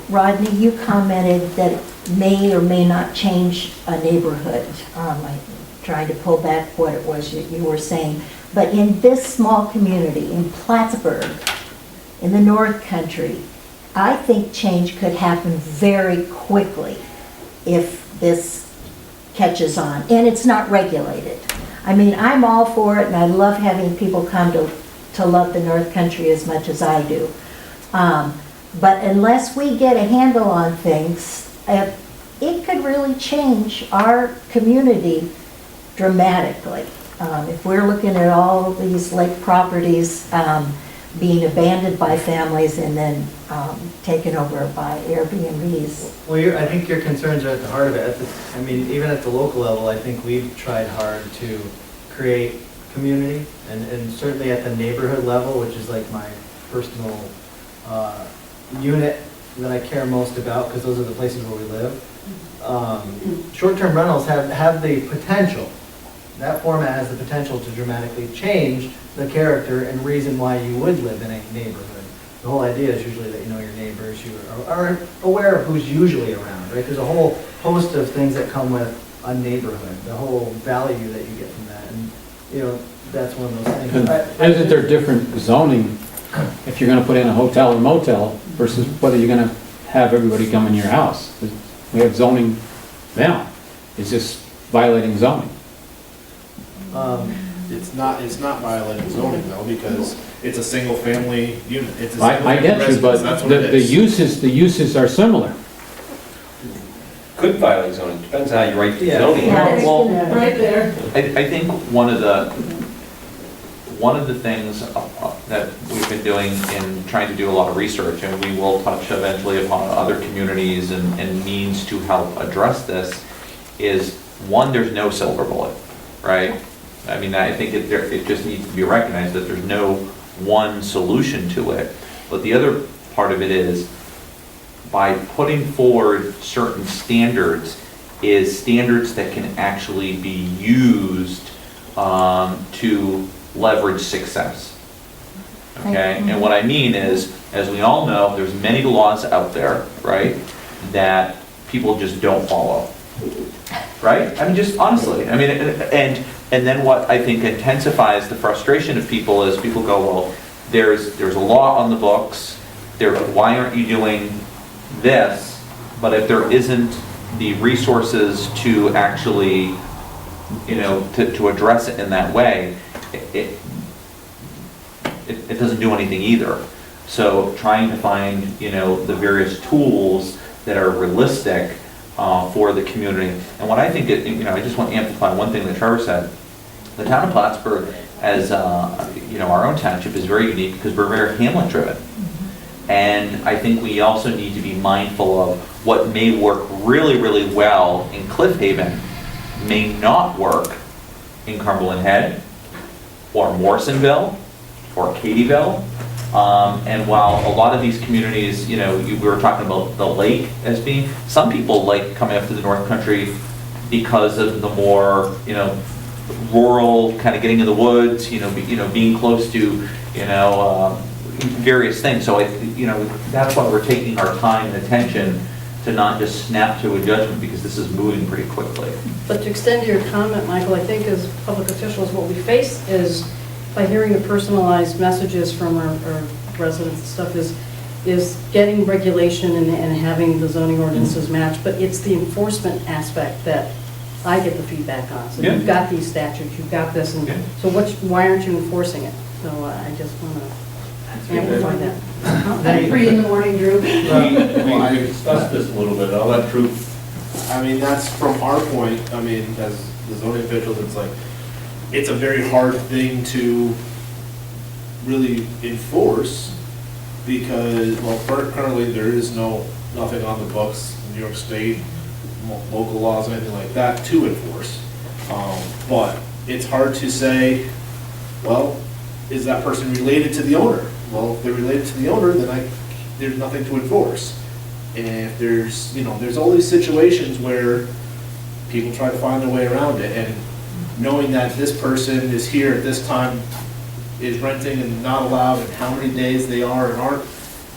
S11: Rodney, you commented that it may or may not change a neighborhood. I'm trying to pull back what it was you were saying. But in this small community, in Plattsburgh, in the North Country, I think change could happen very quickly if this catches on. And it's not regulated. I mean, I'm all for it, and I love having people come to love the North Country as much as I do. But unless we get a handle on things, it could really change our community dramatically. If we're looking at all these lake properties being abandoned by families and then taken over by Airbnbs.
S4: Well, I think your concerns are at the heart of it. I mean, even at the local level, I think we've tried hard to create community, and certainly at the neighborhood level, which is like my personal unit that I care most about, because those are the places where we live. Short-term rentals have the potential, that format has the potential to dramatically change the character and reason why you would live in a neighborhood. The whole idea is usually that you know your neighbors, you are aware of who's usually around, right? There's a whole host of things that come with a neighborhood, the whole value that you get from that, and you know, that's one of those things.
S13: Isn't there different zoning if you're gonna put in a hotel or motel versus whether you're gonna have everybody come in your house? We have zoning now. Is this violating zoning?
S5: It's not violating zoning though, because it's a single family unit. It's a
S13: I
S5: single-family
S13: get you,
S5: residence,
S13: but
S5: that's what it is.
S13: the uses are similar.
S3: Could violate zoning, depends how you write the
S4: Yeah.
S3: zoning.
S11: Yeah,
S1: Well,
S2: Right there.
S1: I think one of the things that we've been doing in trying to do a lot of research, and we will touch eventually upon other communities and means to help address this, is one, there's no silver bullet, right? I mean, I think it just needs to be recognized that there's no one solution to it. But the other part of it is, by putting forward certain standards, is standards that can actually be used to leverage success. Okay, and what I mean is, as we all know, there's many laws out there, right, that people just don't follow, right? I mean, just honestly, I mean, and then what I think intensifies the frustration of people is people go, well, there's a law on the books, why aren't you doing this? But if there isn't the resources to actually, you know, to address it in that way, it doesn't do anything either. So trying to find, you know, the various tools that are realistic for the community. And what I think, you know, I just want to amplify one thing that Trevor said. The town of Plattsburgh, as you know, our own township is very unique because we're very hamlet driven. And I think we also need to be mindful of what may work really, really well in Cliff Haven may not work in Cumberland Head or Morrisonville or Cadyville. And while a lot of these communities, you know, we were talking about the lake as being, some people like coming up to the North Country because of the more, you know, rural, kind of getting in the woods, you know, being close to, you know, various things. So, you know, that's why we're taking our time and attention to not just snap to a judgment, because this is moving pretty quickly.
S14: But to extend your comment, Michael, I think as public officials, what we face is, by hearing the personalized messages from our residents and stuff, is getting regulation and having the zoning ordinances match, but it's the enforcement aspect that I get the feedback on. So
S1: Yeah.
S14: you've got these statutes, you've got this, and
S1: Yeah.
S14: so why aren't you enforcing it? So I just want to amplify that.
S2: At 3 in the morning, Drew.
S6: We discussed this a little bit, I'll let Drew.
S5: I mean, that's from our point, I mean, as the zoning officials, it's like, it's a very hard thing to really enforce because, well, currently there is nothing on the books in New York State, local laws, anything like that to enforce. But it's hard to say, well, is that person related to the owner? Well, if they're related to the owner, then there's nothing to enforce. And if there's, you know, there's all these situations where people try to find their way around it, and knowing that this person is here at this time is renting and not allowed, and how many days they are and aren't,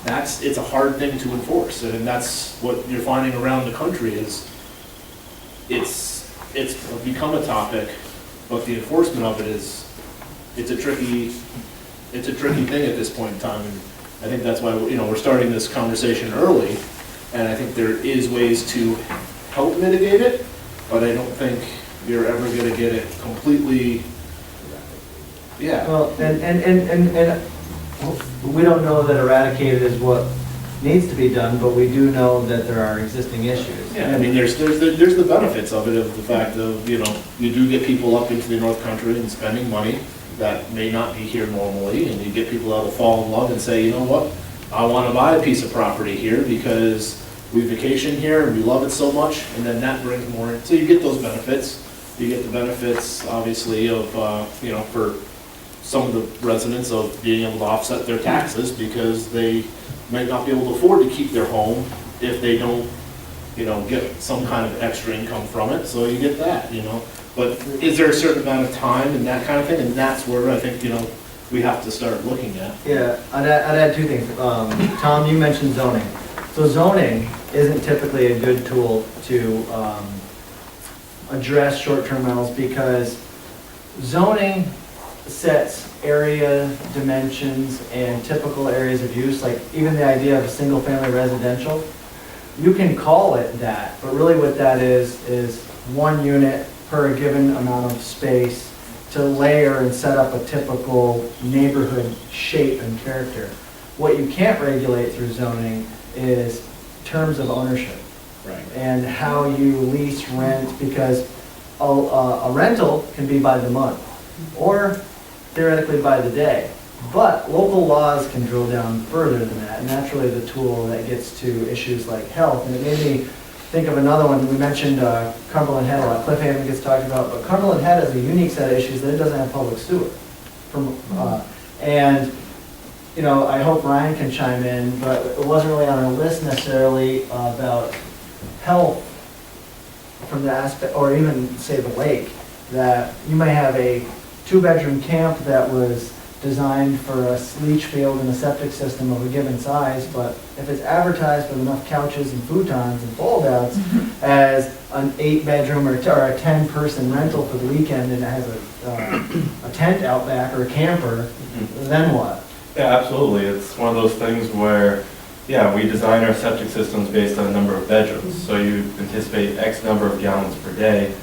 S5: it's a hard thing to enforce, and that's what you're finding around the country is, it's become a topic, but the enforcement of it is, it's a tricky thing at this point in time, and I think that's why, we're starting this conversation early, and I think there is ways to help mitigate it, but I don't think you're ever gonna get it completely, yeah.
S4: Well, and we don't know that eradicated is what needs to be done, but we do know that there are existing issues.
S5: Yeah, I mean, there's the benefits of it, of the fact of, you do get people up into the North Country and spending money that may not be here normally, and you get people that will fall in love and say, you know what, I want to buy a piece of property here because we vacation here and we love it so much, and then that brings more in. So you get those benefits. You get the benefits, obviously, of, for some of the residents of being able to offset their taxes because they might not be able to afford to keep their home if they don't, get some kind of extra income from it. So you get that, But is there a certain amount of time and that kind of thing? And that's where I think, we have to start looking at.
S4: Yeah, I'd add two things. Tom, you mentioned zoning. So zoning isn't typically a good tool to address short-term rentals because zoning sets area dimensions and typical areas of use, like even the idea of a single-family residential. You can call it that, but really what that is one unit per a given amount of space to layer and set up a typical neighborhood shape and character. What you can't regulate through zoning is terms of ownership.
S5: Right.
S4: And how you lease, rent, because a rental can be by the month or theoretically by the day. But local laws can drill down further than that, and that's really the tool that gets to issues like health. And it made me think of another one. We mentioned Cumberland Head a lot. Cliff Haven gets talked about, but Cumberland Head has a unique set of issues that it doesn't have public sewer. And I hope Ryan can chime in, but it wasn't really on our list necessarily about health from the aspect, or even say the lake, that you may have a 2-bedroom camp that was designed for a leach field and a septic system of a given size, but if it's advertised with enough couches and futons and fold-outs as an 8-bedroom or a 10-person rental for the weekend and it has a tent out back or a camper, then what?
S6: Yeah, absolutely. It's one of those things where, we design our septic systems based on a number of bedrooms. So you anticipate X number of gallons per day.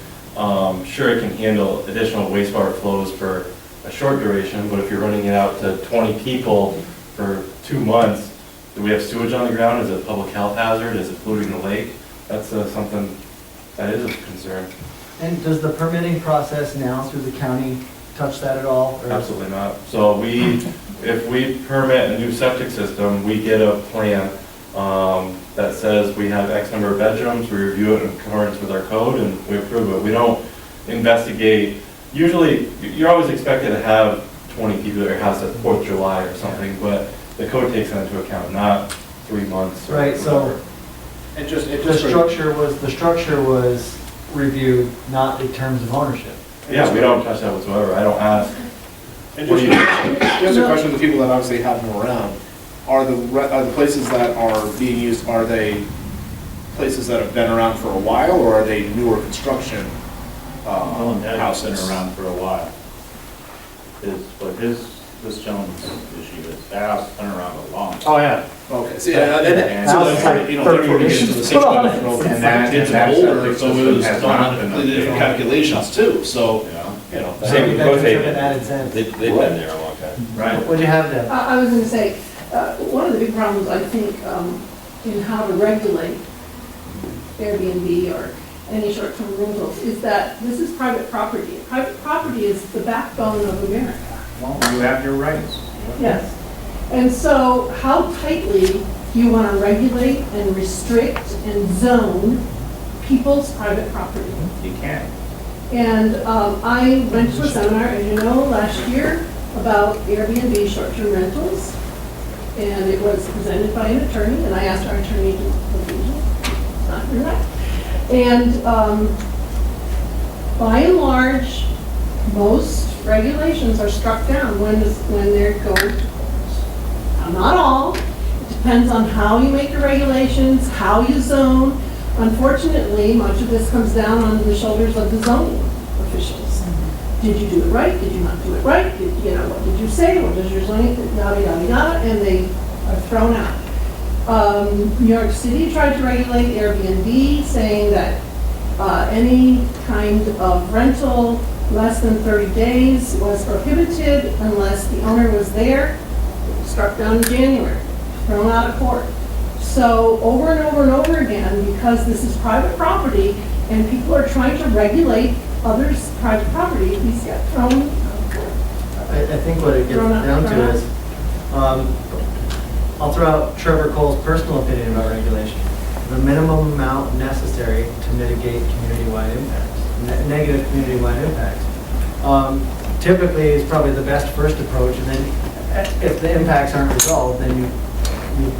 S6: Sure, it can handle additional wastewater flows for a short duration, but if you're running it out to 20 people for 2 months, do we have sewage on the ground? Is it a public health hazard? Is it polluting the lake? That's something that is of concern.
S4: And does the permitting process now through the county touch that at all? Or?
S6: Absolutely not. So if we permit a new septic system, we get a plan that says we have X number of bedrooms, we review it in accordance with our code, and we approve it. We don't investigate. Usually, you're always expected to have 20 people at your house at 4th of July or something, but the code takes that into account, not 3 months. Or
S4: right. So the structure was reviewed, not in terms of ownership.
S6: Yeah, we don't touch that whatsoever. I don't ask.
S5: And just a question to the people that obviously have them around. Are the places that are being used, are they places that have been around for a while, or are they newer construction houses?
S7: Been around for a while. This gentleman's issue is that house has been around a long time.
S8: Oh, yeah.
S5: Okay, so therefore we get to the same point.
S7: And that
S5: It's
S7: septic
S5: older, so it was
S7: has not been
S5: the different calculations too, so,
S3: Same with Cliff Haven.
S4: Added sense.
S3: They've been there a long time.
S7: Right.
S4: What'd you have, Deb?
S2: I was going to say, one of the big problems, I think, in how to regulate Airbnb or any short-term rentals is that this is private property. Private property is the backbone of America.
S7: Well, you have your rights.
S2: Yes. And so how tightly do you want to regulate and restrict and zone people's private property?
S7: You can.
S2: And I went to a seminar, as you know, last year about Airbnb short-term rentals. And it was presented by an attorney, and I asked our attorney to it's not correct. And by and large, most regulations are struck down when they're going to court. Now, not all, it depends on how you make the regulations, how you zone. Unfortunately, much of this comes down on the shoulders of the zoning officials. Did you do it right? Did you not do it right? What did you say? What does your zoning, yada, yada, yada, and they are thrown out. New York City tried to regulate Airbnb, saying that any kind of rental less than 30 days was prohibited unless the owner was there. It was struck down in January, thrown out of court. So over and over and over again, because this is private property and people are trying to regulate others' private property, these get thrown out of court.
S4: I think what it gets down to is, I'll throw out Trevor Cole's personal opinion about regulation. The minimum amount necessary to mitigate community-wide impacts, negative community-wide impacts. Typically, it's probably the best first approach, and then if the impacts aren't resolved, then you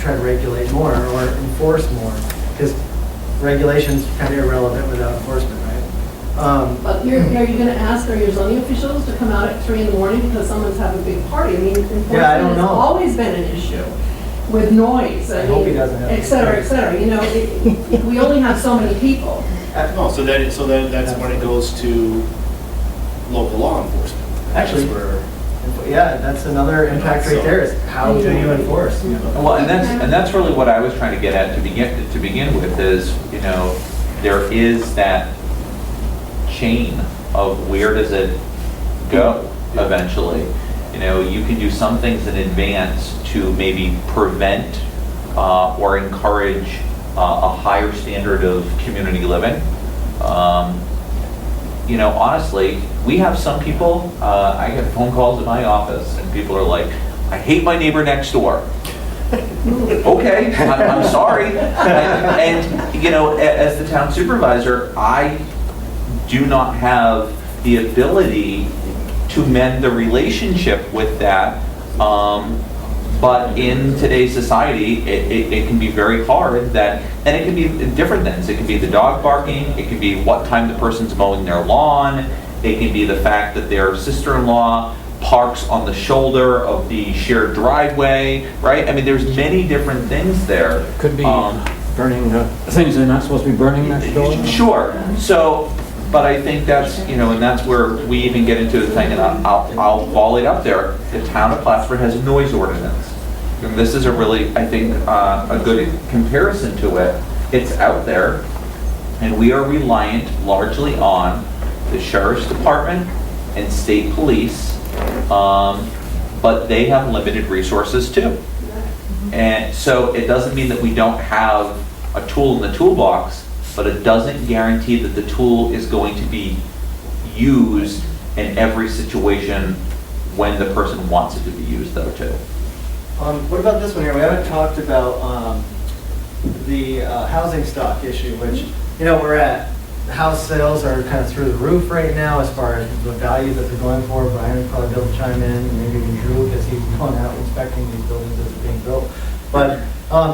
S4: try to regulate more or enforce more, because regulation's kind of irrelevant without enforcement, right?
S2: But are you going to ask your zoning officials to come out at 3 in the morning because someone's having a big party? I mean, enforcement has always been an issue with noise.
S4: I hope he doesn't have
S2: et cetera, et cetera. We only have so many people.
S5: No, so then that's when it goes to local law enforcement.
S4: Actually, yeah, that's another impact right there, is how do you enforce?
S1: Well, and that's really what I was trying to get at to begin with is, there is that chain of where does it go eventually. You can do some things in advance to maybe prevent or encourage a higher standard of community living. Honestly, we have some people, I get phone calls in my office and people are like, I hate my neighbor next door. Okay, I'm sorry. And as the town supervisor, I do not have the ability to mend the relationship with that. But in today's society, it can be very hard and it can be different things. It can be the dog barking, it can be what time the person's mowing their lawn, it can be the fact that their sister-in-law parks on the shoulder of the shared driveway, right? I mean, there's many different things there.
S13: Could be burning things they're not supposed to be burning next door.
S1: Sure. So, but I think that's, and that's where we even get into the thing, and I'll volley it up there. The town of Plattsburgh has a noise ordinance. And this is a really, I think, a good comparison to it. It's out there, and we are reliant largely on the sheriff's department and state police, but they have limited resources too. And so it doesn't mean that we don't have a tool in the toolbox, but it doesn't guarantee that the tool is going to be used in every situation when the person wants it to be used though too.
S4: What about this one here? We haven't talked about the housing stock issue, which, we're at. House sales are kind of through the roof right now as far as the value that they're going for. Brian would probably be able to chime in, maybe even Drew, because he's going out inspecting these buildings as they're being built. But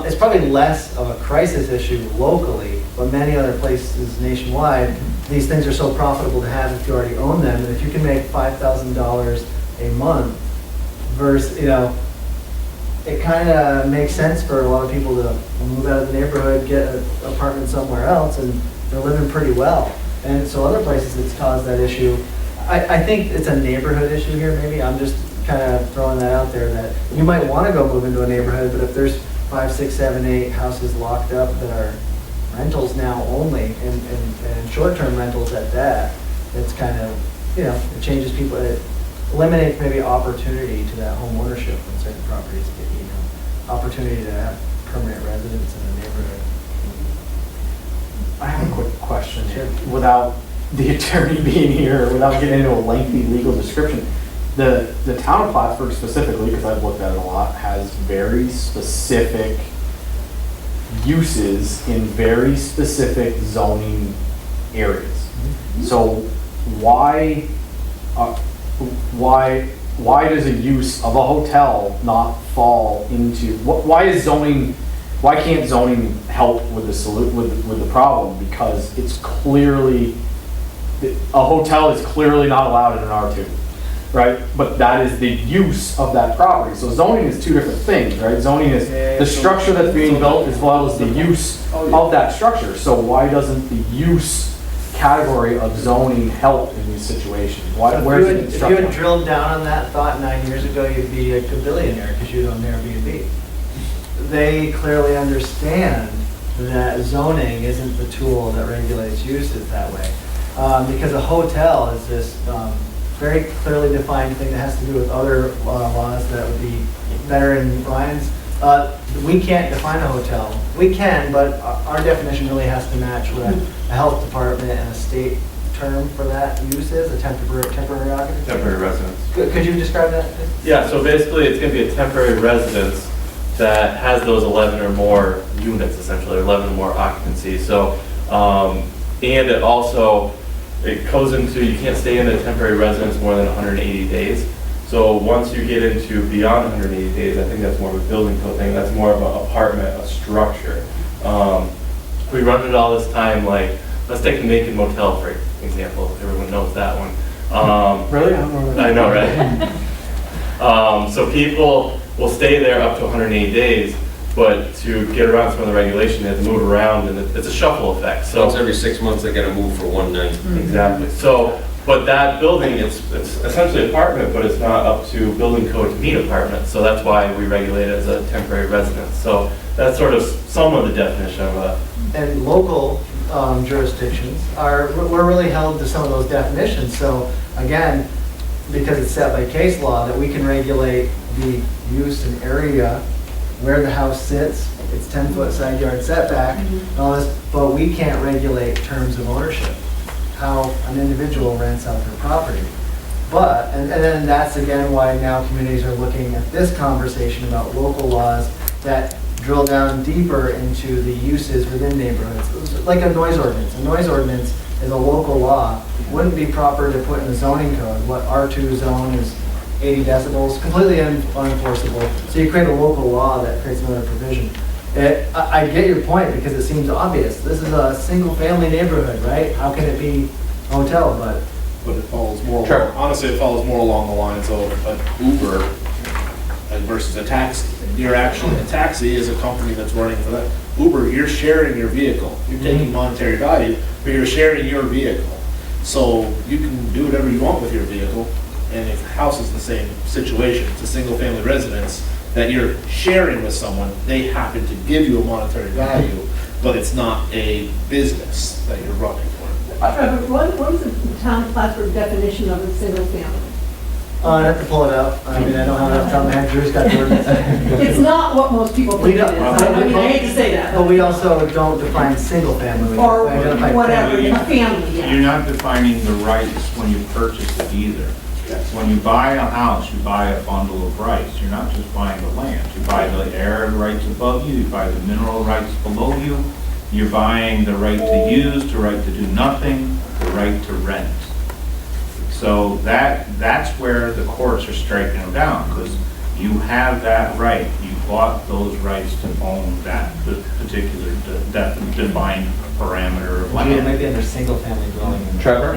S4: it's probably less of a crisis issue locally, but many other places nationwide, these things are so profitable to have if you already own them. And if you can make $5,000 a month versus, it kind of makes sense for a lot of people to move out of the neighborhood, get an apartment somewhere else, and they're living pretty well. And so other places it's caused that issue. I think it's a neighborhood issue here maybe. I'm just kind of throwing that out there, that you might want to go move into a neighborhood, but if there's 5, 6, 7, 8 houses locked up that are rentals now only, and short-term rentals at that, it's kind of, it changes people, it eliminates maybe opportunity to that home ownership when certain properties get, opportunity to have permanent residence in the neighborhood.
S8: I have a quick question here, without the attorney being here, without getting into a lengthy legal description. The town of Plattsburgh specifically, because I've looked at it a lot, has very specific uses in very specific zoning areas. So why does a use of a hotel not fall into, why can't zoning help with with the problem? Because it's clearly, a hotel is clearly not allowed in an R2. right? But that is the use of that property. So zoning is two different things, right? Zoning is the structure that's being built as well as the use of that structure. So why doesn't the use category of zoning help in these situations? Where's the
S4: If you had
S8: instruction?
S4: drilled down on that thought 9 years ago, you'd be a billionaire because you'd own Airbnb. They clearly understand that zoning isn't the tool that regulates uses that way. Because a hotel is this very clearly defined thing that has to do with other laws that would be better in Ryan's. We can't define a hotel. We can, but our definition really has to match what a health department and a state term for that use is, a temporary occupancy.
S6: Temporary residence.
S4: Could you describe that?
S6: Yeah, so basically it's going to be a temporary residence that has those 11 or more units, essentially, 11 or more occupancy. So, and it also, it goes into, you can't stay in a temporary residence more than 180 days. So once you get into beyond 180 days, I think that's more of a building code thing, that's more of an apartment, a structure. We run it all this time, like, let's take the Naked Motel for example, everyone knows that one.
S8: Really? I don't know.
S6: I know, right? So people will stay there up to 180 days, but to get around some of the regulation, they have to move around, and it's a shuffle effect. So
S3: Once every 6 months, they gotta move for one night.
S6: exactly. So, but that building, it's essentially apartment, but it's not up to building code to meet apartments. So that's why we regulate it as a temporary residence. So that's sort of some of the definition of a.
S4: And local jurisdictions we're really held to some of those definitions. So again, because it's set by case law, that we can regulate the use and area where the house sits, its 10-foot side yard setback, and all this, but we can't regulate terms of ownership, how an individual rents out their property. But, and then that's again why now communities are looking at this conversation about local laws that drill down deeper into the uses within neighborhoods, like a noise ordinance. A noise ordinance is a local law. It wouldn't be proper to put in the zoning code. What R2 zone is 80 decibels, completely unenforceable. So you create a local law that creates another provision. I get your point because it seems obvious. This is a single-family neighborhood, right? How can it be a hotel?
S5: But it follows more,
S1: Sure.
S5: honestly, it follows more along the lines of an Uber versus a taxi. You're actually, a taxi is a company that's running for that. Uber, you're sharing your vehicle. You're taking monetary value, but you're sharing your vehicle. So you can do whatever you want with your vehicle. And if the house is the same situation, it's a single family residence that you're sharing with someone, they happen to give you a monetary value, but it's not a business that you're running for.
S2: Trevor, what is the town of Plattsburgh definition of a single family?
S4: I'd have to pull it up. I mean, I don't have enough time to have Drew's got the ordinance.
S2: It's not what most people think it is. I mean, I hate to say that.
S4: But we also don't define single family. We
S2: Or
S4: identify
S2: whatever,
S4: family.
S2: a family, yeah.
S7: You're not defining the rights when you purchase it either. When you buy a house, you buy a bundle of rights. You're not just buying the land. You buy the air rights above you, you buy the mineral rights below you. You're buying the right to use, the right to do nothing, the right to rent. So that's where the courts are striking them down, because you have that right. You bought those rights to own that particular defined parameter of land.
S4: Maybe under single family dwelling.
S1: Trevor,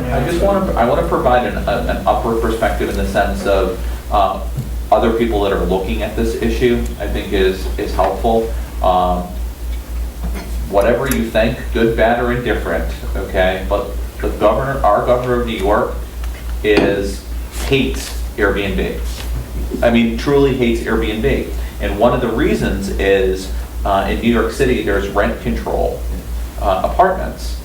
S1: I want to provide an upward perspective in the sense of other people that are looking at this issue, I think is helpful. Whatever you think, good, bad, or indifferent, okay? But the governor, our governor of New York, hates Airbnb. I mean, truly hates Airbnb. And one of the reasons is in New York City, there's rent control apartments.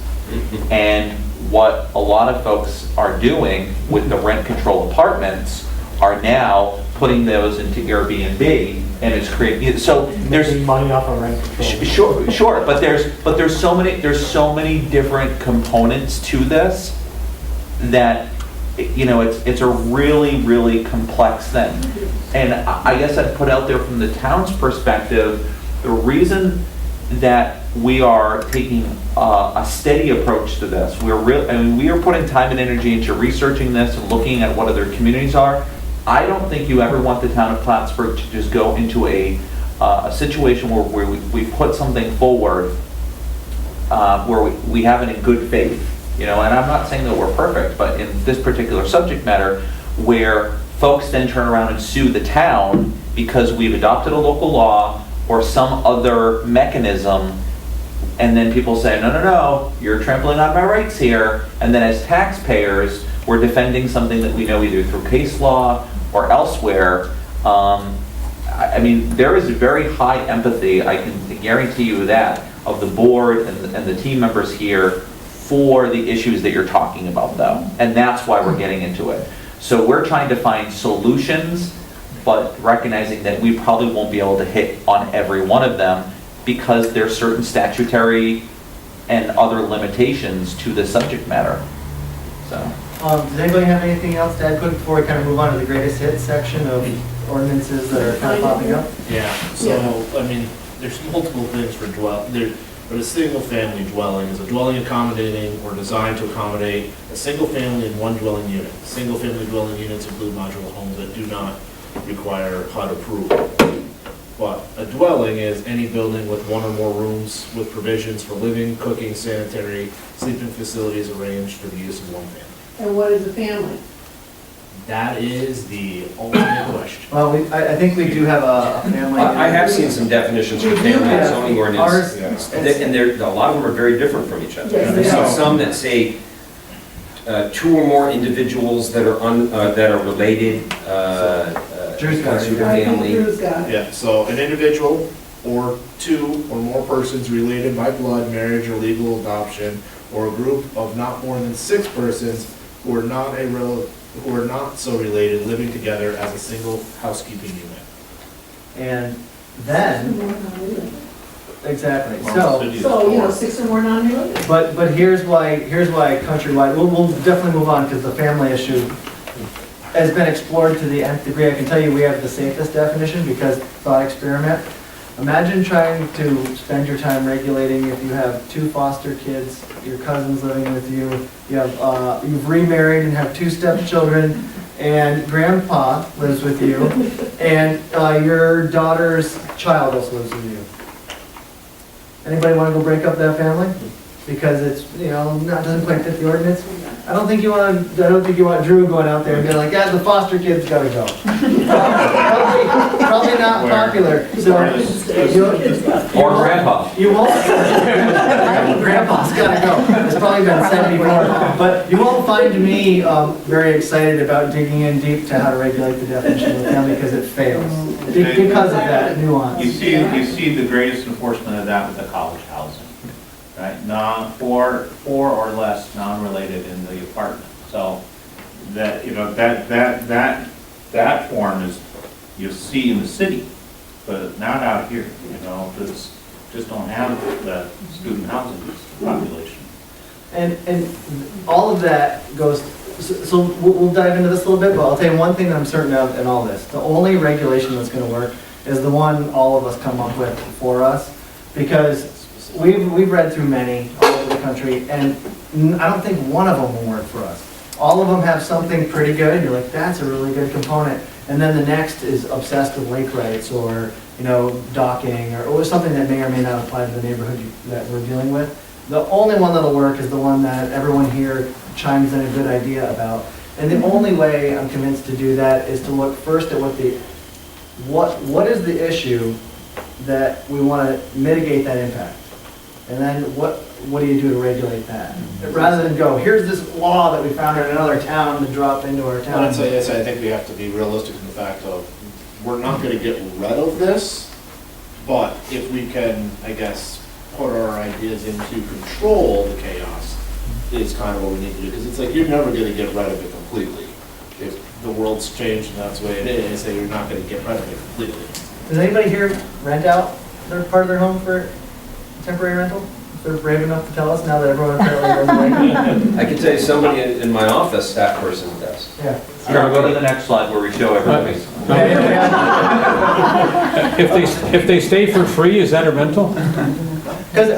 S1: And what a lot of folks are doing with the rent control apartments are now putting those into Airbnb, and it's creating, so there's
S8: Making money off of rent control.
S1: Sure, but there's so many different components to this that, you know, it's a really, really complex thing. And I guess I'd put out there from the town's perspective, the reason that we are taking a steady approach to this, we are putting time and energy into researching this and looking at what other communities are. I don't think you ever want the town of Plattsburgh to just go into a situation where we put something forward where we have it in good faith. You know, and I'm not saying that we're perfect, but in this particular subject matter, where folks then turn around and sue the town because we've adopted a local law or some other mechanism, and then people say, no, no, no, you're trampling on my rights here, and then as taxpayers, we're defending something that we know either through case law or elsewhere. I mean, there is very high empathy, I can guarantee you that, of the board and the team members here for the issues that you're talking about though. And that's why we're getting into it. So we're trying to find solutions, but recognizing that we probably won't be able to hit on every one of them because there's certain statutory and other limitations to the subject matter. So.
S4: Does anybody have anything else to add quick before we kind of move on to the greatest hits section of ordinances that are kind of popping up?
S5: Yeah, so, I mean, there's multiple things for but a single-family dwelling is a dwelling accommodating or designed to accommodate a single family in one dwelling unit. Single-family dwelling units include modular homes that do not require HUD approval. But a dwelling is any building with one or more rooms with provisions for living, cooking, sanitary, sleeping facilities arranged for the use of one family.
S2: And what is a family?
S5: That is the ultimate question.
S4: Well, I think we do have a family.
S3: I have seen some definitions for family in zoning ordinance, and a lot of them are very different from each other.
S2: Yes,
S3: There's some that say 2 or more individuals that are related,
S4: Drew's got it.
S3: super family.
S2: Drew's got it.
S5: Yeah, so an individual or 2 or more persons related by blood, marriage, or legal adoption, or a group of not more than 6 persons who are not so related, living together as a single housekeeping unit.
S4: And then, exactly,
S2: So, 6 or more non-related.
S4: but here's why countrywide, we'll definitely move on because the family issue has been explored to the nth degree. I can tell you we have the safest definition because thought experiment. Imagine trying to spend your time regulating if you have 2 foster kids, your cousin's living with you, you've remarried and have 2 stepchildren, and grandpa lives with you, and your daughter's child also lives with you. Anybody want to go break up that family? Because it's, doesn't quite fit the ordinance? I don't think you want Drew going out there and being like, yeah, the foster kid's gotta go. Probably not popular, so.
S1: Or grandpa.
S4: You won't. Grandpa's gotta go. It's probably been said before, but you won't find me very excited about digging in deep to how to regulate the definition of family because it fails. Because of that nuance.
S7: You see the greatest enforcement of that with the college housing. Right, four or less non-related in the apartment. So that that form is you see in the city, but not out here. Because just don't have the student housing population.
S4: And all of that goes. So we'll dive into this a little bit, but I'll tell you one thing that I'm certain of in all this: the only regulation that's going to work is the one all of us come up with for us, because. We've read through many all over the country, and I don't think one of them will work for us. All of them have something pretty good, you're like, that's a really good component. And then the next is obsessed with lake rights or, docking or something that may or may not apply to the neighborhood that we're dealing with. The only one that'll work is the one that everyone here chimes in a good idea about. And the only way I'm convinced to do that is to look first at what is the issue that we want to mitigate that impact. And then what do you do to regulate that? Rather than go, here's this law that we found in another town to drop into our town.
S5: I think we have to be realistic in the fact of, we're not going to get rid of this, but if we can, I guess, put our ideas into control the chaos is kind of what we need to do. Because it's like, you're never going to get rid of it completely. If the world's changed and that's the way it is, then you're not going to get rid of it completely.
S4: Does anybody here rent out their part of their home for temporary rental? If they're brave enough to tell us now that everyone apparently runs away.
S3: I can tell you somebody in my office, that person does.
S4: Yeah.
S1: Sure, go to the next slide where we show everybody.
S13: If they stay for free, is that a rental?
S4: Because,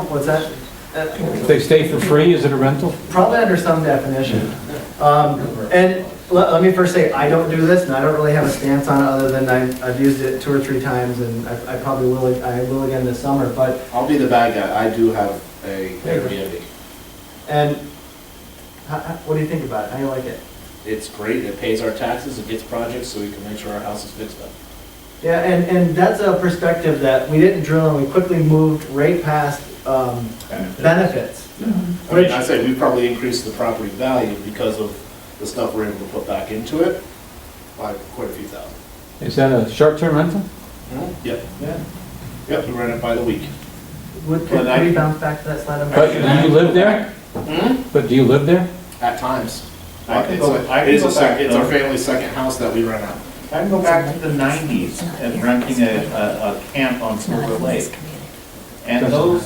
S4: what's that?
S13: If they stay for free, is it a rental?
S4: Probably under some definition. And let me first say, I don't do this, and I don't really have a stance on it other than I've used it 2 or 3 times, and I probably will. I will again this summer. But
S5: I'll be the bad guy. I do have a Airbnb.
S4: And what do you think about it? How do you like it?
S5: it's great, it pays our taxes, it gets projects, so we can make sure our house is fixed up.
S4: Yeah, and that's a perspective that we didn't drill and we quickly moved right past benefits.
S5: I mean, I say we probably increased the property value because of the stuff we're able to put back into it by quite a few thousand.
S13: Is that a short-term rental?
S5: Yep,
S4: Yeah.
S5: yep, we rent it by the week.
S4: Could we bounce back to that slide?
S13: But do you live there? But do you live there?
S5: At times.
S7: I can
S5: It's
S7: go-
S5: a-
S7: I can
S5: it is
S7: go
S5: a sec-
S7: back,
S5: It's our
S7: though.
S5: family's second house that we rent out.
S7: I can go back to the 90s and renting a camp on Silver Lake. And those,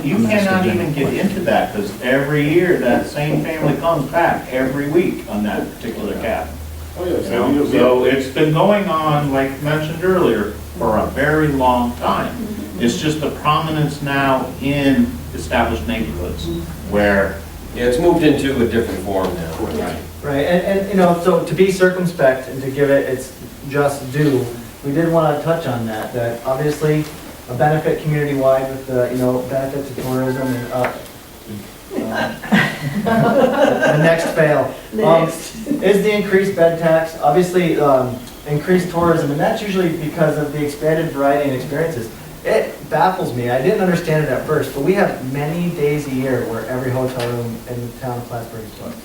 S7: you cannot even get into that, because every year, that same family comes back every week on that particular camp.
S5: Oh, yeah,
S7: You know, so it's been going on, like mentioned earlier, for a very long time. It's just the prominence now in established neighborhoods where.
S3: Yeah, it's moved into a different form now.
S4: Right, and, you know, so to be circumspect and to give it its just due, we did want to touch on that obviously a benefit community-wide with the, you know, benefit to tourism and, the next fail. Is the increased bed tax, obviously, increased tourism, and that's usually because of the expanded variety and experiences. It baffles me, I didn't understand it at first, but we have many days a year where every hotel room in the town of Plattsburgh is booked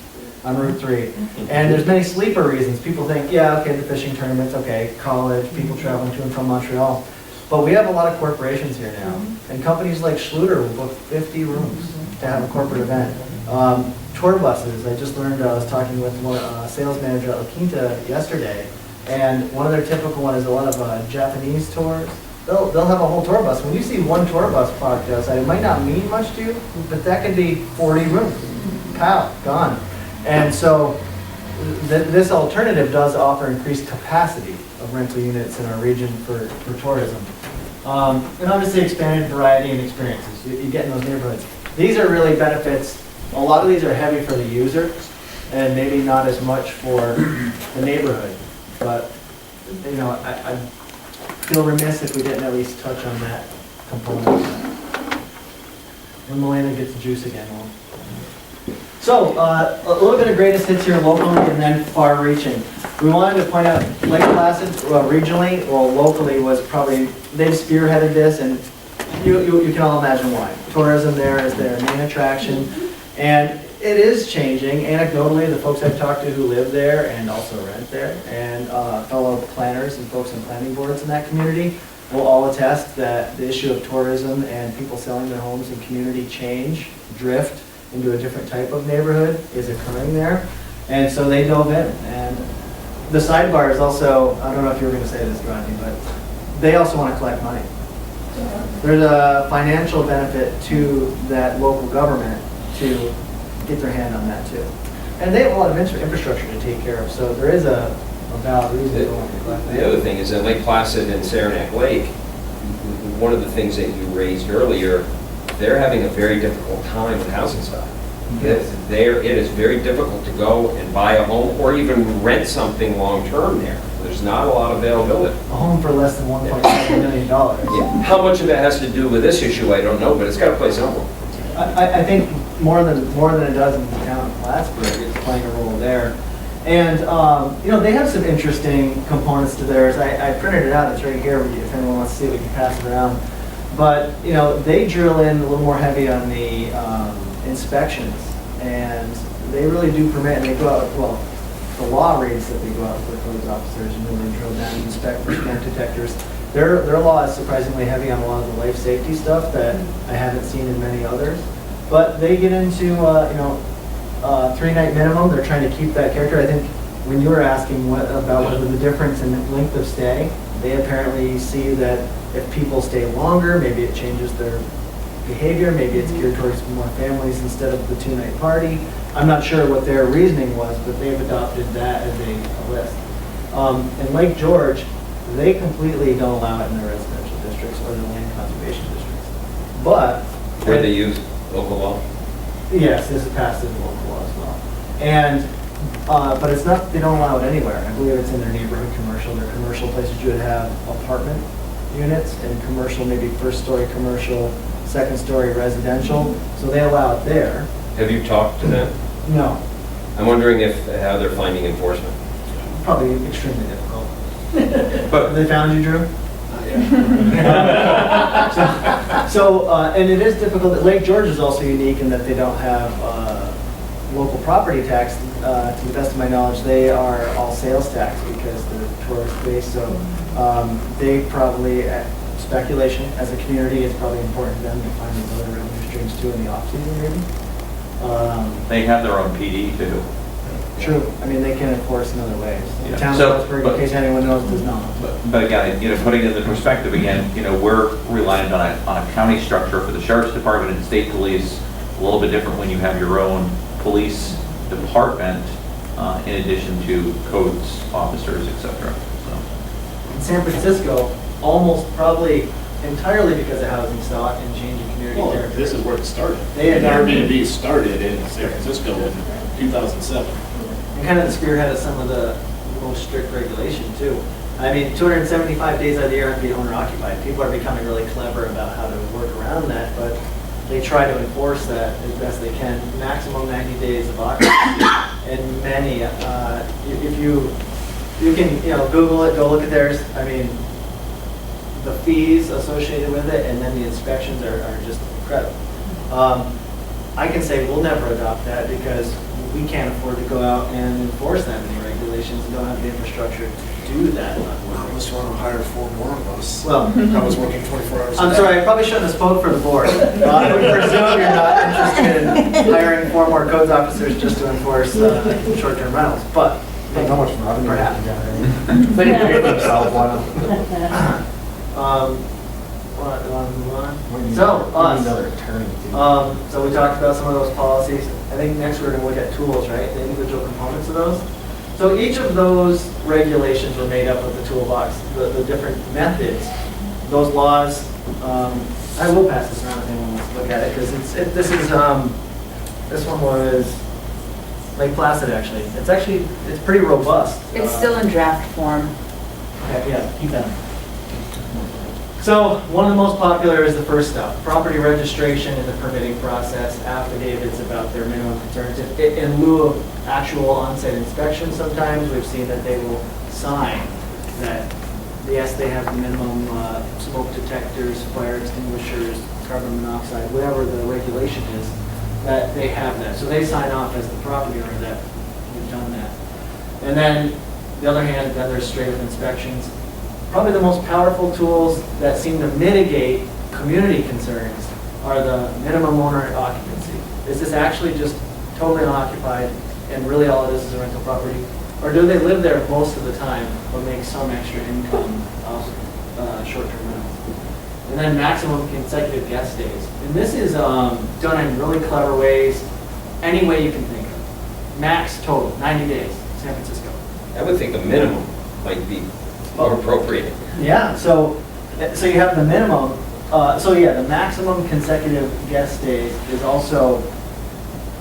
S4: on Route 3. And there's many sleeper reasons. People think, yeah, okay, the fishing tournaments, okay, college, people traveling to and from Montreal. But we have a lot of corporations here now. And companies like Schluter will book 50 rooms to have a corporate event. Tour buses, I just learned, I was talking with one sales manager at La Quinta yesterday, and one of their typical one is a lot of Japanese tours. They'll have a whole tour bus. When you see one tour bus parked outside, it might not mean much to you, but that could be 40 rooms. Pow, gone. And so this alternative does offer increased capacity of rental units in our region for tourism. And obviously expanded variety and experiences. You get in those neighborhoods. These are really benefits. A lot of these are heavy for the user and maybe not as much for the neighborhood. But, you know, I feel remiss if we didn't at least touch on that component. When Milena gets the juice again, we'll. So, a little bit of greatest hits here locally and then far-reaching. We wanted to point out Lake Placid regionally, or locally, was probably, they've spearheaded this, and you can all imagine why. Tourism there is their main attraction, and it is changing. Anecdotally, the folks I've talked to who live there and also rent there, and fellow planners and folks in planning boards in that community will all attest that the issue of tourism and people selling their homes and community change, drift, into a different type of neighborhood is occurring there. And so they dove in. And the sidebar is also, I don't know if you were going to say this, Rodney, but they also want to collect money. There's a financial benefit to that local government to get their hand on that too. And they have a lot of infrastructure to take care of, so there is a valid reason to want to collect that.
S3: The other thing is that Lake Placid and Saranac Lake, one of the things that you raised earlier, they're having a very difficult time with housing stock. It is very difficult to go and buy a home or even rent something long-term there. There's not a lot of availability.
S4: A home for less than $1.7 million.
S3: Yeah. How much of it has to do with this issue, I don't know, but it's got to play somewhere.
S4: I think more than it does in the town of Plattsburgh, it's playing a role there. And, you know, they have some interesting components to theirs. I printed it out, it's right here, if anyone wants to see it, we can pass it around. But, you know, they drill in a little more heavy on the inspections, and they really do permit, and they go out, well, the law reads that they go out with codes officers and really drill down and inspect for scant detectors. Their law is surprisingly heavy on a lot of the life safety stuff that I haven't seen in many others. But they get into, you know, 3-night minimum. They're trying to keep that character. I think when you were asking about the difference in length of stay, they apparently see that if people stay longer, maybe it changes their behavior, maybe it's geared towards more families instead of the 2-night party. I'm not sure what their reasoning was, but they've adopted that as a list. In Lake George, they completely don't allow it in their residential districts or the land conservation districts. But
S3: Where they use local law?
S4: yes, this is passed in local law as well. And but it's not, they don't allow it anywhere. I believe it's in their neighborhood commercial. Their commercial places you would have apartment units, and commercial, maybe first-story commercial, second-story residential. So they allow it there.
S3: Have you talked to them?
S4: No.
S3: I'm wondering how they're finding enforcement.
S4: Probably extremely difficult.
S1: But
S4: They found you, Drew? And it is difficult, that Lake George is also unique in that they don't have local property tax. To the best of my knowledge, they are all sales tax because they're tourist based, so they probably, speculation, as a community, it's probably important to them to find these other revenue streams too in the off-season maybe.
S1: they have their own PD too.
S4: True, I mean, they can enforce in other ways. The
S1: Yeah.
S4: town of
S1: So,
S4: Plattsburgh,
S1: but-
S4: in case anyone knows, does not.
S1: But again, putting it into perspective again, we're reliant on a county structure for the sheriff's department and state police. A little bit different when you have your own police department, in addition to codes officers, et cetera. So,
S4: In San Francisco, almost probably entirely because of housing stock and changing community
S5: Well,
S4: character.
S5: this is where it started.
S4: They had
S5: Airbnb started in San Francisco in 2007.
S4: And kind of the spearhead of some of the most strict regulation too. I mean, 275 days out of the year have to be owner occupied. People are becoming really clever about how to work around that, but they try to enforce that as best they can. Maximum 90 days of occupancy. And many, if you can, Google it, go look at theirs. I mean, the fees associated with it and then the inspections are just incredible. I can say we'll never adopt that because we can't afford to go out and enforce that many regulations and don't have the infrastructure to do that.
S5: Unless you want to hire 4 more of us.
S4: Well,
S5: I was working 24 hours a day.
S4: I'm sorry, I probably shouldn't have spoke for the board. I would presume you're not interested in hiring 4 more codes officers just to enforce short-term rentals, but
S8: How much revenue
S4: perhaps.
S8: they generate? They can pay themselves, why not?
S4: Move on.
S8: We need
S4: So, us.
S8: another attorney too.
S4: So we talked about some of those policies. I think next we're going to look at tools, right? The individual components of those. So each of those regulations were made up of the toolbox, the different methods, those laws. I will pass this around if anyone wants to look at it because this one was Lake Placid actually. It's pretty robust.
S9: It's still in draft form.
S4: Okay, yeah, keep that. So one of the most popular is the first stuff, property registration and the permitting process, affidavits about their minimum concerns. In lieu of actual on-site inspection, sometimes we've seen that they will sign that, yes, they have the minimum smoke detectors, fire extinguishers, carbon monoxide, whatever the regulation is, that they have that. So they sign off as the property owner that we've done that. And then, the other hand, then there's straight up inspections. Probably the most powerful tools that seem to mitigate community concerns are the minimum owner occupancy. Is this actually just totally unoccupied and really all it is a rental property? Or do they live there most of the time but make some extra income off short-term rentals? And then maximum consecutive guest days. And this is done in really clever ways, any way you can think of. Max total, 90 days, San Francisco.
S3: I would think a minimum might be more appropriate.
S4: Yeah, so you have the minimum, the maximum consecutive guest days is also,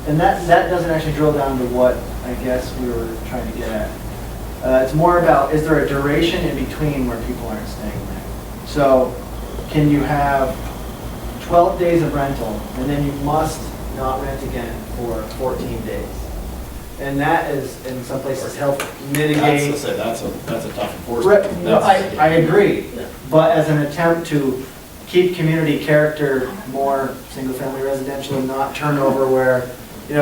S4: and that doesn't actually drill down to what I guess we were trying to get at. It's more about, is there a duration in between where people aren't staying there? So can you have 12 days of rental and then you must not rent again for 14 days? And that is, in some places, help mitigate.
S5: That's a tough enforcement.
S4: No, I agree, but as an attempt to keep community character more single-family residential and not turnover where,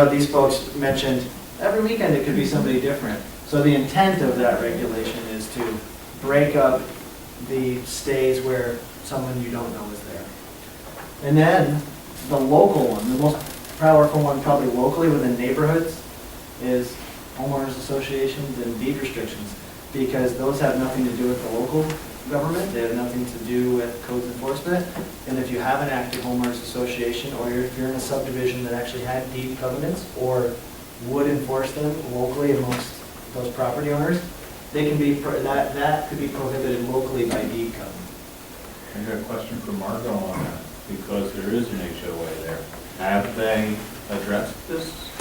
S4: these folks mentioned, every weekend it could be somebody different. So the intent of that regulation is to break up the stays where someone you don't know is there. And then the local one, the most powerful one probably locally within neighborhoods, is homeowners associations and deed restrictions, because those have nothing to do with the local government, they have nothing to do with codes enforcement, and if you have an active homeowners association, or if you're in a subdivision that actually had deed covenants, or would enforce them locally amongst those property owners, they can be, that could be prohibited locally by deed covenant.
S7: I got a question for Margot on that, because there is an HOA there. Have they addressed this?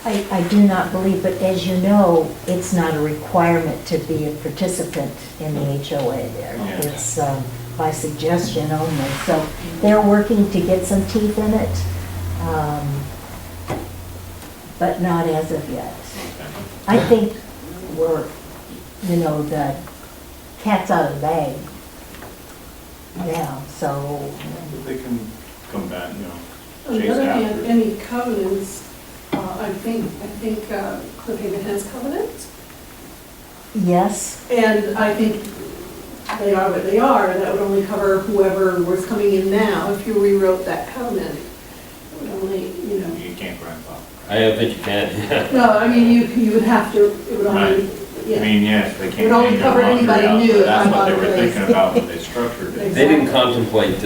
S11: I do not believe, but as you know, it's not a requirement to be a participant in the HOA there.
S7: Yeah.
S11: It's by suggestion only. So they're working to get some teeth in it. but not as of yet. I think we're, the cat's out of the bag now, so.
S7: They can come back,
S2: On the
S7: chase
S2: other hand,
S7: after.
S2: any covenants, I think Cliff Haven has covenants.
S11: Yes,
S2: And I think they are what they are, and that would only cover whoever was coming in now. If you rewrote that covenant, it would only,
S7: You can't grandfather.
S3: I don't think you can.
S2: No, I mean, you would have to, it would only,
S7: I
S2: yeah.
S7: mean, yes, they can't.
S2: Would only
S7: change their
S2: cover
S7: laundry
S2: anybody
S7: house,
S2: new
S7: but
S2: if
S7: that's
S2: I
S7: what they
S2: bought
S7: were
S2: a place.
S7: thinking about when they structured it.
S3: They didn't contemplate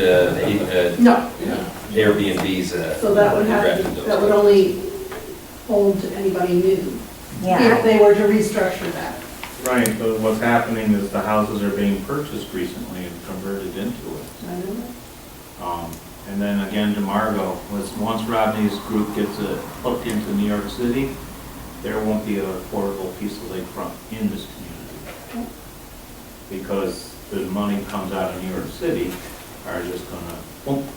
S2: No,
S3: Airbnbs.
S2: so that would have, that would only hold to anybody new. If
S11: yeah.
S2: they were to restructure that.
S7: Right, but what's happening is the houses are being purchased recently and converted into it.
S2: I don't know.
S7: And then again to Margot, once Rodney's group gets hooked into New York City, there won't be a affordable piece of lakefront in this community. Because the money comes out of New York City are just gonna, boom,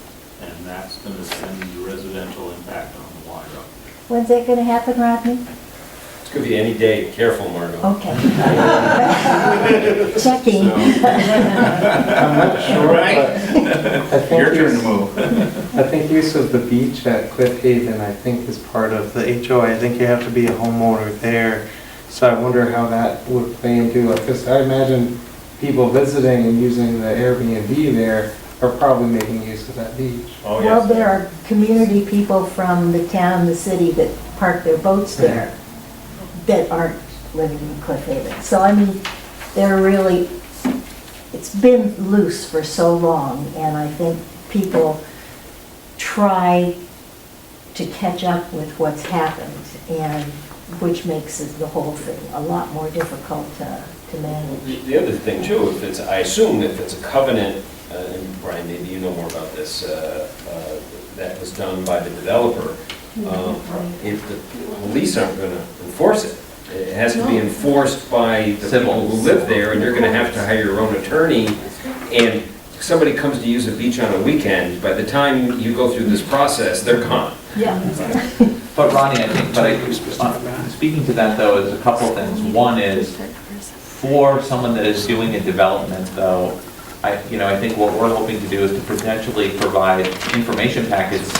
S7: and that's gonna send the residential impact on the water.
S11: When's that gonna happen, Rodney?
S3: It's gonna be any day. Careful, Margot.
S11: Okay. Checking.
S15: I'm not sure, but I think
S7: Your turn to
S15: use-
S7: move.
S15: I think use of the beach at Cliff Haven, I think is part of the HOA. I think you have to be a homeowner there. So I wonder how that would play into it, because I imagine people visiting and using the Airbnb there are probably making use of that beach.
S7: Oh,
S11: Well,
S7: yes.
S11: there are community people from the town, the city that park their boats there that aren't living in Cliff Haven. So I mean, they're really, it's been loose for so long, and I think people try to catch up with what's happened, and which makes the whole thing a lot more difficult to manage.
S3: The other thing too, I assume if it's a covenant, and Brian, maybe you know more about this, that was done by the developer, if the police aren't gonna enforce it, it has to be enforced by the people who live there, and you're gonna have to hire your own attorney, and somebody comes to use a beach on a weekend, by the time you go through this process, they're gone.
S11: Yeah.
S1: But Ronnie, I think, speaking to that though, is a couple of things. One is, for someone that is doing a development though, I think what we're hoping to do is to potentially provide information packets.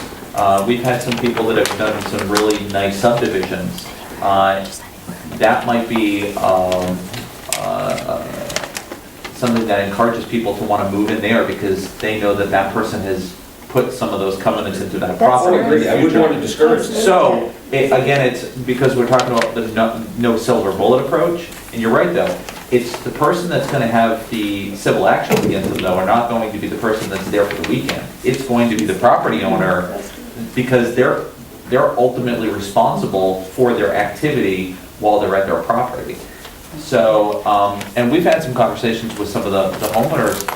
S1: We've had some people that have done some really nice subdivisions. That might be something that encourages people to want to move in there because they know that that person has put some of those covenants into that property.
S3: I wouldn't want to discourage that.
S1: So, again, it's because we're talking about the no silver bullet approach, and you're right though, it's the person that's gonna have the civil action against them though, are not going to be the person that's there for the weekend. It's going to be the property owner, because they're ultimately responsible for their activity while they're at their property. So, and we've had some conversations with some of the homeowners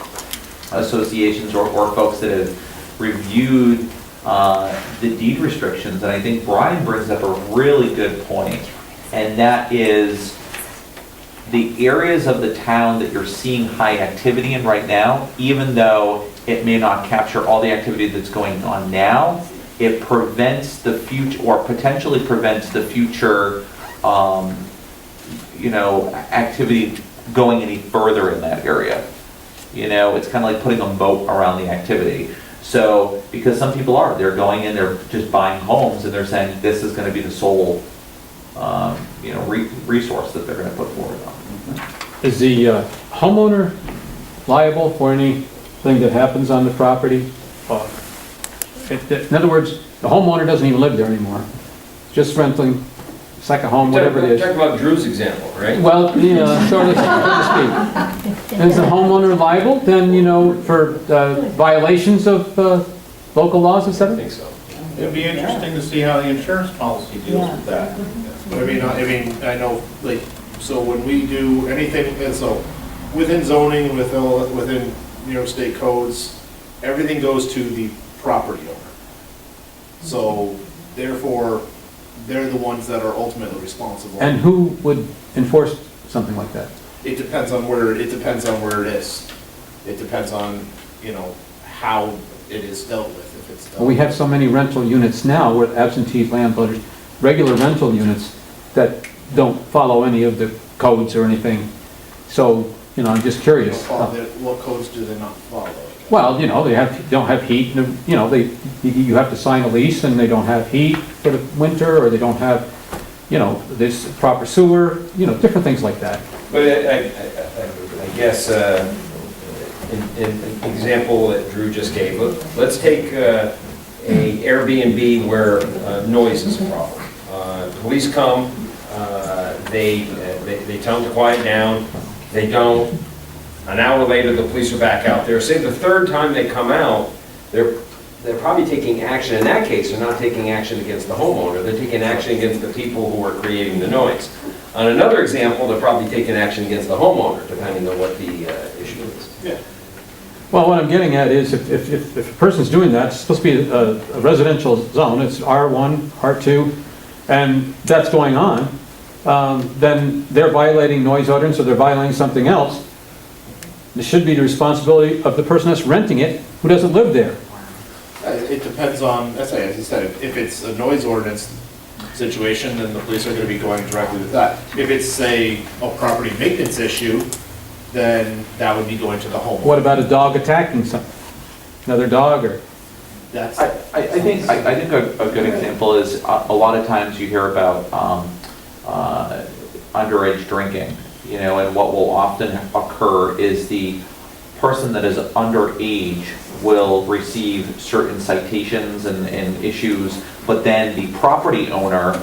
S1: associations or folks that have reviewed the deed restrictions, and I think Brian brings up a really good point, and that is the areas of the town that you're seeing high activity in right now, even though it may not capture all the activity that's going on now, it prevents the future, or potentially prevents the future, activity going any further in that area. It's kind of like putting a moat around the activity. So, because some people they're going in, they're just buying homes, and they're saying this is going to be the sole, resource that they're going to put forward on.
S13: Is the homeowner liable for anything that happens on the property? In other words, the homeowner doesn't even live there anymore, just renting, it's like a home, whatever it is.
S3: Talk about Drew's example, right?
S13: Well, sort of, so to speak. Is the homeowner liable then, for violations of local laws, et cetera?
S3: I think so.
S7: It'd be interesting to see how the insurance policy deals with that.
S5: I know, so when we do anything, and so within zoning, within New York State codes, everything goes to the property owner. So therefore, they're the ones that are ultimately responsible.
S13: And who would enforce something like that?
S5: It depends on where it is. It depends on, how it is dealt with, if it's dealt
S13: Well, we have so many rental units now where absentee landlords regular rental units that don't follow any of the codes or anything. So, you know, I'm just curious.
S5: What codes do they not follow?
S13: Well, you know, don't have heat, and, you know, you have to sign a lease and they don't have heat for the winter, or they don't have, you know, this proper sewer, you know, different things like that.
S3: But I guess, in example that Drew just gave, let's take a Airbnb where noise is a problem. Police come, they tell them to quiet down, they don't. An hour later, the police are back out there. Say the third time they come out, they're probably taking action. In that case, they're not taking action against the homeowner, they're taking action against the people who are creating the noise. On another example, they're probably taking action against the homeowner, depending on what the issue is.
S5: Yeah.
S13: Well, what I'm getting at is if a person's doing that, it's supposed to be a residential zone, it's R1, R2, and that's going on, then they're violating noise ordinance or they're violating something else. It should be the responsibility of the person that's renting it who doesn't live there.
S5: It depends on, as you said, if it's a noise ordinance situation, then the police are going to be going directly with that. If it's, say, a property maintenance issue, then that would be going to the homeowner.
S13: What about a dog attacking another dog, or?
S5: That's.
S1: I think a good example is a lot of times you hear about underage drinking, you know, and what will often occur is the person that is underage will receive certain citations and issues, but then the property owner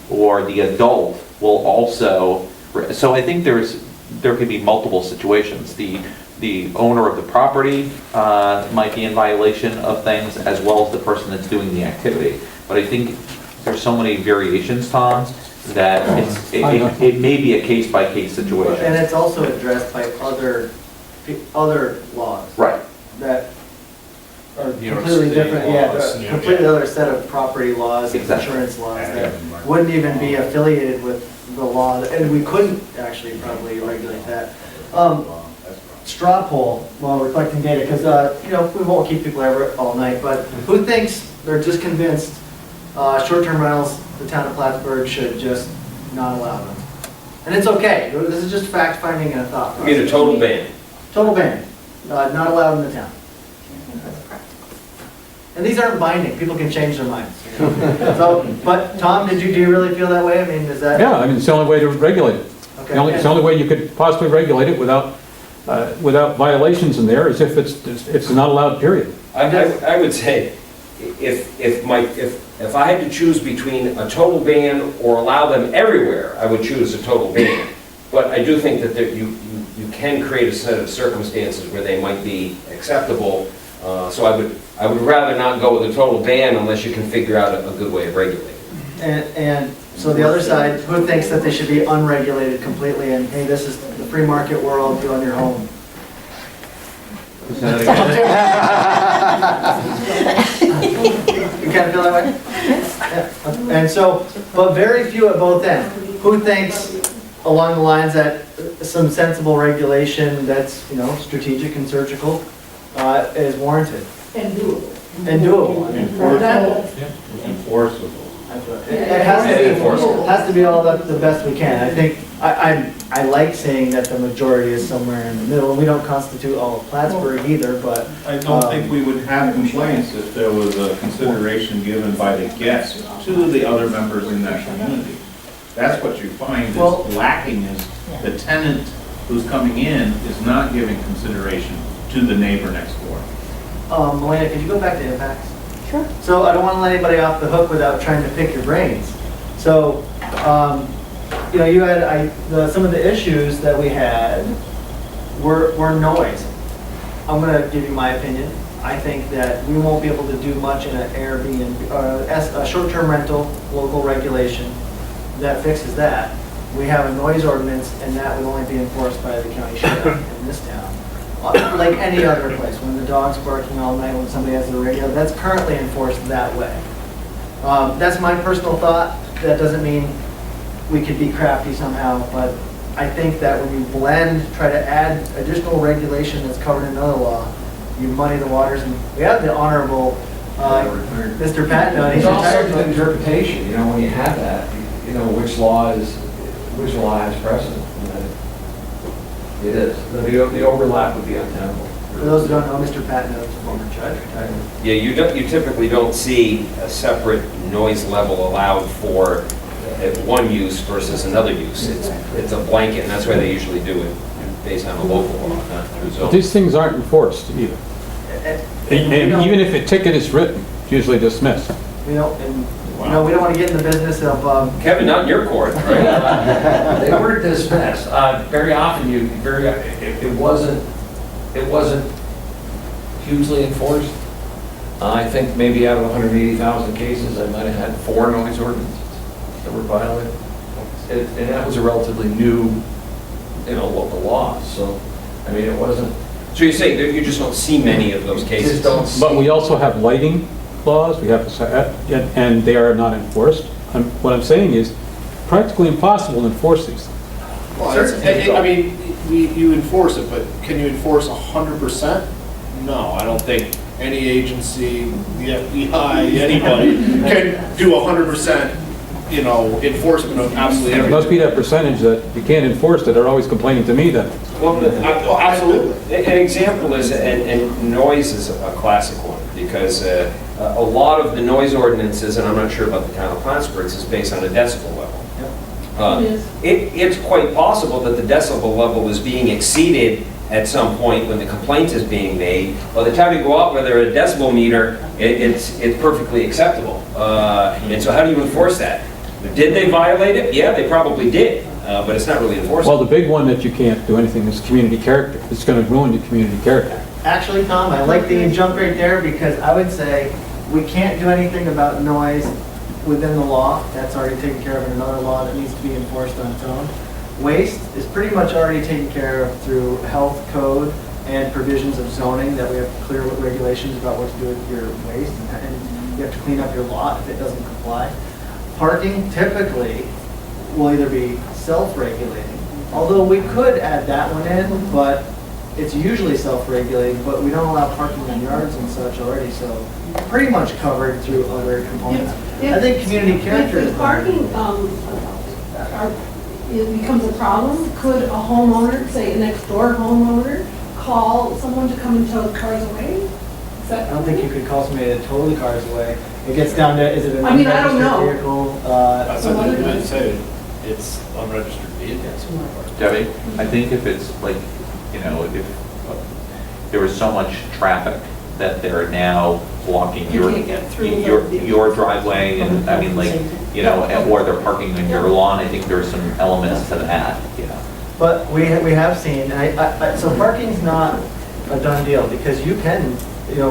S1: or the adult will also, so I think there could be multiple situations. The owner of the property might be in violation of things, as well as the person that's doing the activity. But I think there's so many variations, Tom, that it may be a case-by-case situation.
S4: And it's also addressed by other laws.
S1: Right.
S4: That are
S5: New York
S4: completely
S5: State
S4: different,
S5: laws,
S4: yeah, completely other set of property laws and
S1: Exactly.
S4: insurance laws that wouldn't even be affiliated with the law, and we couldn't actually probably regulate that. Straw poll, while we're collecting data, because, you know, we won't keep people ever all night, but who thinks, they're just convinced, short-term rentals, the town of Plattsburgh should just not allow them? And it's okay, this is just fact-finding and a thought
S3: I mean, a total ban.
S4: Total ban, not allowed in the town. And these aren't binding, people can change their minds. You know? So, but Tom, do you really feel that way? I mean, is that?
S13: Yeah, I mean, it's the only way to regulate it.
S4: Okay.
S13: It's the only way you could possibly regulate it without violations in there, is if it's not allowed, period.
S3: I would say, if I had to choose between a total ban or allow them everywhere, I would choose a total ban. But I do think that you can create a set of circumstances where they might be acceptable. So I would rather not go with a total ban unless you can figure out a good way of regulating it.
S4: And so the other side, who thinks that they should be unregulated completely, and hey, this is the free market world, you own your home? You kind of feel that way? Yeah. And so, but very few at both ends. Who thinks along the lines that some sensible regulation that's, you know, strategic and surgical is warranted?
S2: And doable.
S4: And doable. I mean,
S7: Enforceable.
S4: it has to be all the best we can. I think, I like saying that the majority is somewhere in the middle, and we don't constitute all of Plattsburgh either, but.
S7: I don't think we would have complaints if there was a consideration given by the guest to the other members in that community. That's what you find is lacking, is the tenant who's coming in is not giving consideration to the neighbor next door.
S4: Melania, could you go back to impacts?
S11: Sure.
S4: So I don't want to let anybody off the hook without trying to pick your brains. So, you know, you had, some of the issues that we had were noise. I'm going to give you my opinion. I think that we won't be able to do much in an Airbnb, a short-term rental, local regulation that fixes that. We have a noise ordinance, and that would only be enforced by the county sheriff in this town. Like any other place, when the dog's barking all night, when somebody has the radio, that's currently enforced that way. That's my personal thought. That doesn't mean we could be crafty somehow, but I think that when you try to add additional regulation that's covered in another law, you muddy the waters. And we have the honorable Mr. Patton, he's
S16: It's also
S4: retired.
S16: an interpretation, you know, when you have that, you know, which law has precedent. It is. The overlap would be untenable.
S4: For those who don't know, Mr. Patton is a former judge, retired.
S3: Yeah, you typically don't see a separate noise level allowed for one use versus another use. It's a blanket, and that's why they usually do it based on a local law, not through
S13: But
S3: zoning.
S13: these things aren't enforced either. And even if a ticket is written, it's usually dismissed.
S4: We don't want to get in the business of,
S3: Kevin, not in your court, right?
S16: They were dismissed. Very often, it wasn't hugely enforced. I think maybe out of 180,000 cases, I might have had 4 noise ordinances that were violated. And that was a relatively new, local law. So, I mean, it wasn't.
S3: So you're saying that you just don't see many of those cases?
S16: Just don't see.
S13: But we also have lighting laws, we have, and they are not enforced. What I'm saying is practically impossible to enforce these things.
S5: Well, I mean, you enforce it, but can you enforce 100%? No, I don't think any agency, the FBI, anybody can do 100%, enforcement of absolutely
S13: It
S5: everything.
S13: must be that percentage that you can't enforce that are always complaining to me that,
S3: Well, absolutely. An example is, and noise is a classic one, because a lot of the noise ordinances, and I'm not sure about the town of Plattsburgh, is based on a decibel level. It's quite possible that the decibel level is being exceeded at some point when the complaint is being made. By the time you go out with a decibel meter, it's perfectly acceptable. And so how do you enforce that? Did they violate it? Yeah, they probably did, but it's not really enforceable.
S13: well, the big one that you can't do anything is community character. It's going to ruin your community character.
S4: actually, Tom, I like that you jumped right there, because I would say we can't do anything about noise within the law. That's already taken care of in another law that needs to be enforced on its own. Waste is pretty much already taken care of through health code and provisions of zoning, that we have clear regulations about what to do with your waste, and you have to clean up your lot if it doesn't comply. Parking typically will either be self-regulating, although we could add that one in, but it's usually self-regulating, but we don't allow parking in yards and such already, so pretty much covered through other components. I think community character is.
S2: If parking, it becomes a problem, could a homeowner, say a next door homeowner, call someone to come and tow the cars away? Is that?
S4: I don't think you could call somebody to tow the cars away. It gets down to, is it an
S2: I mean, I don't
S4: unregistered
S2: know.
S4: vehicle?
S5: That's what I didn't say, it's unregistered vehicles.
S1: Debbie, I think if it's like, if there was so much traffic that they're now blocking
S2: You can't get through
S1: your driveway, and I mean, like, or they're parking on your lawn, I think there's some elements to that,
S4: But we have seen, so parking's not a done deal, because you can,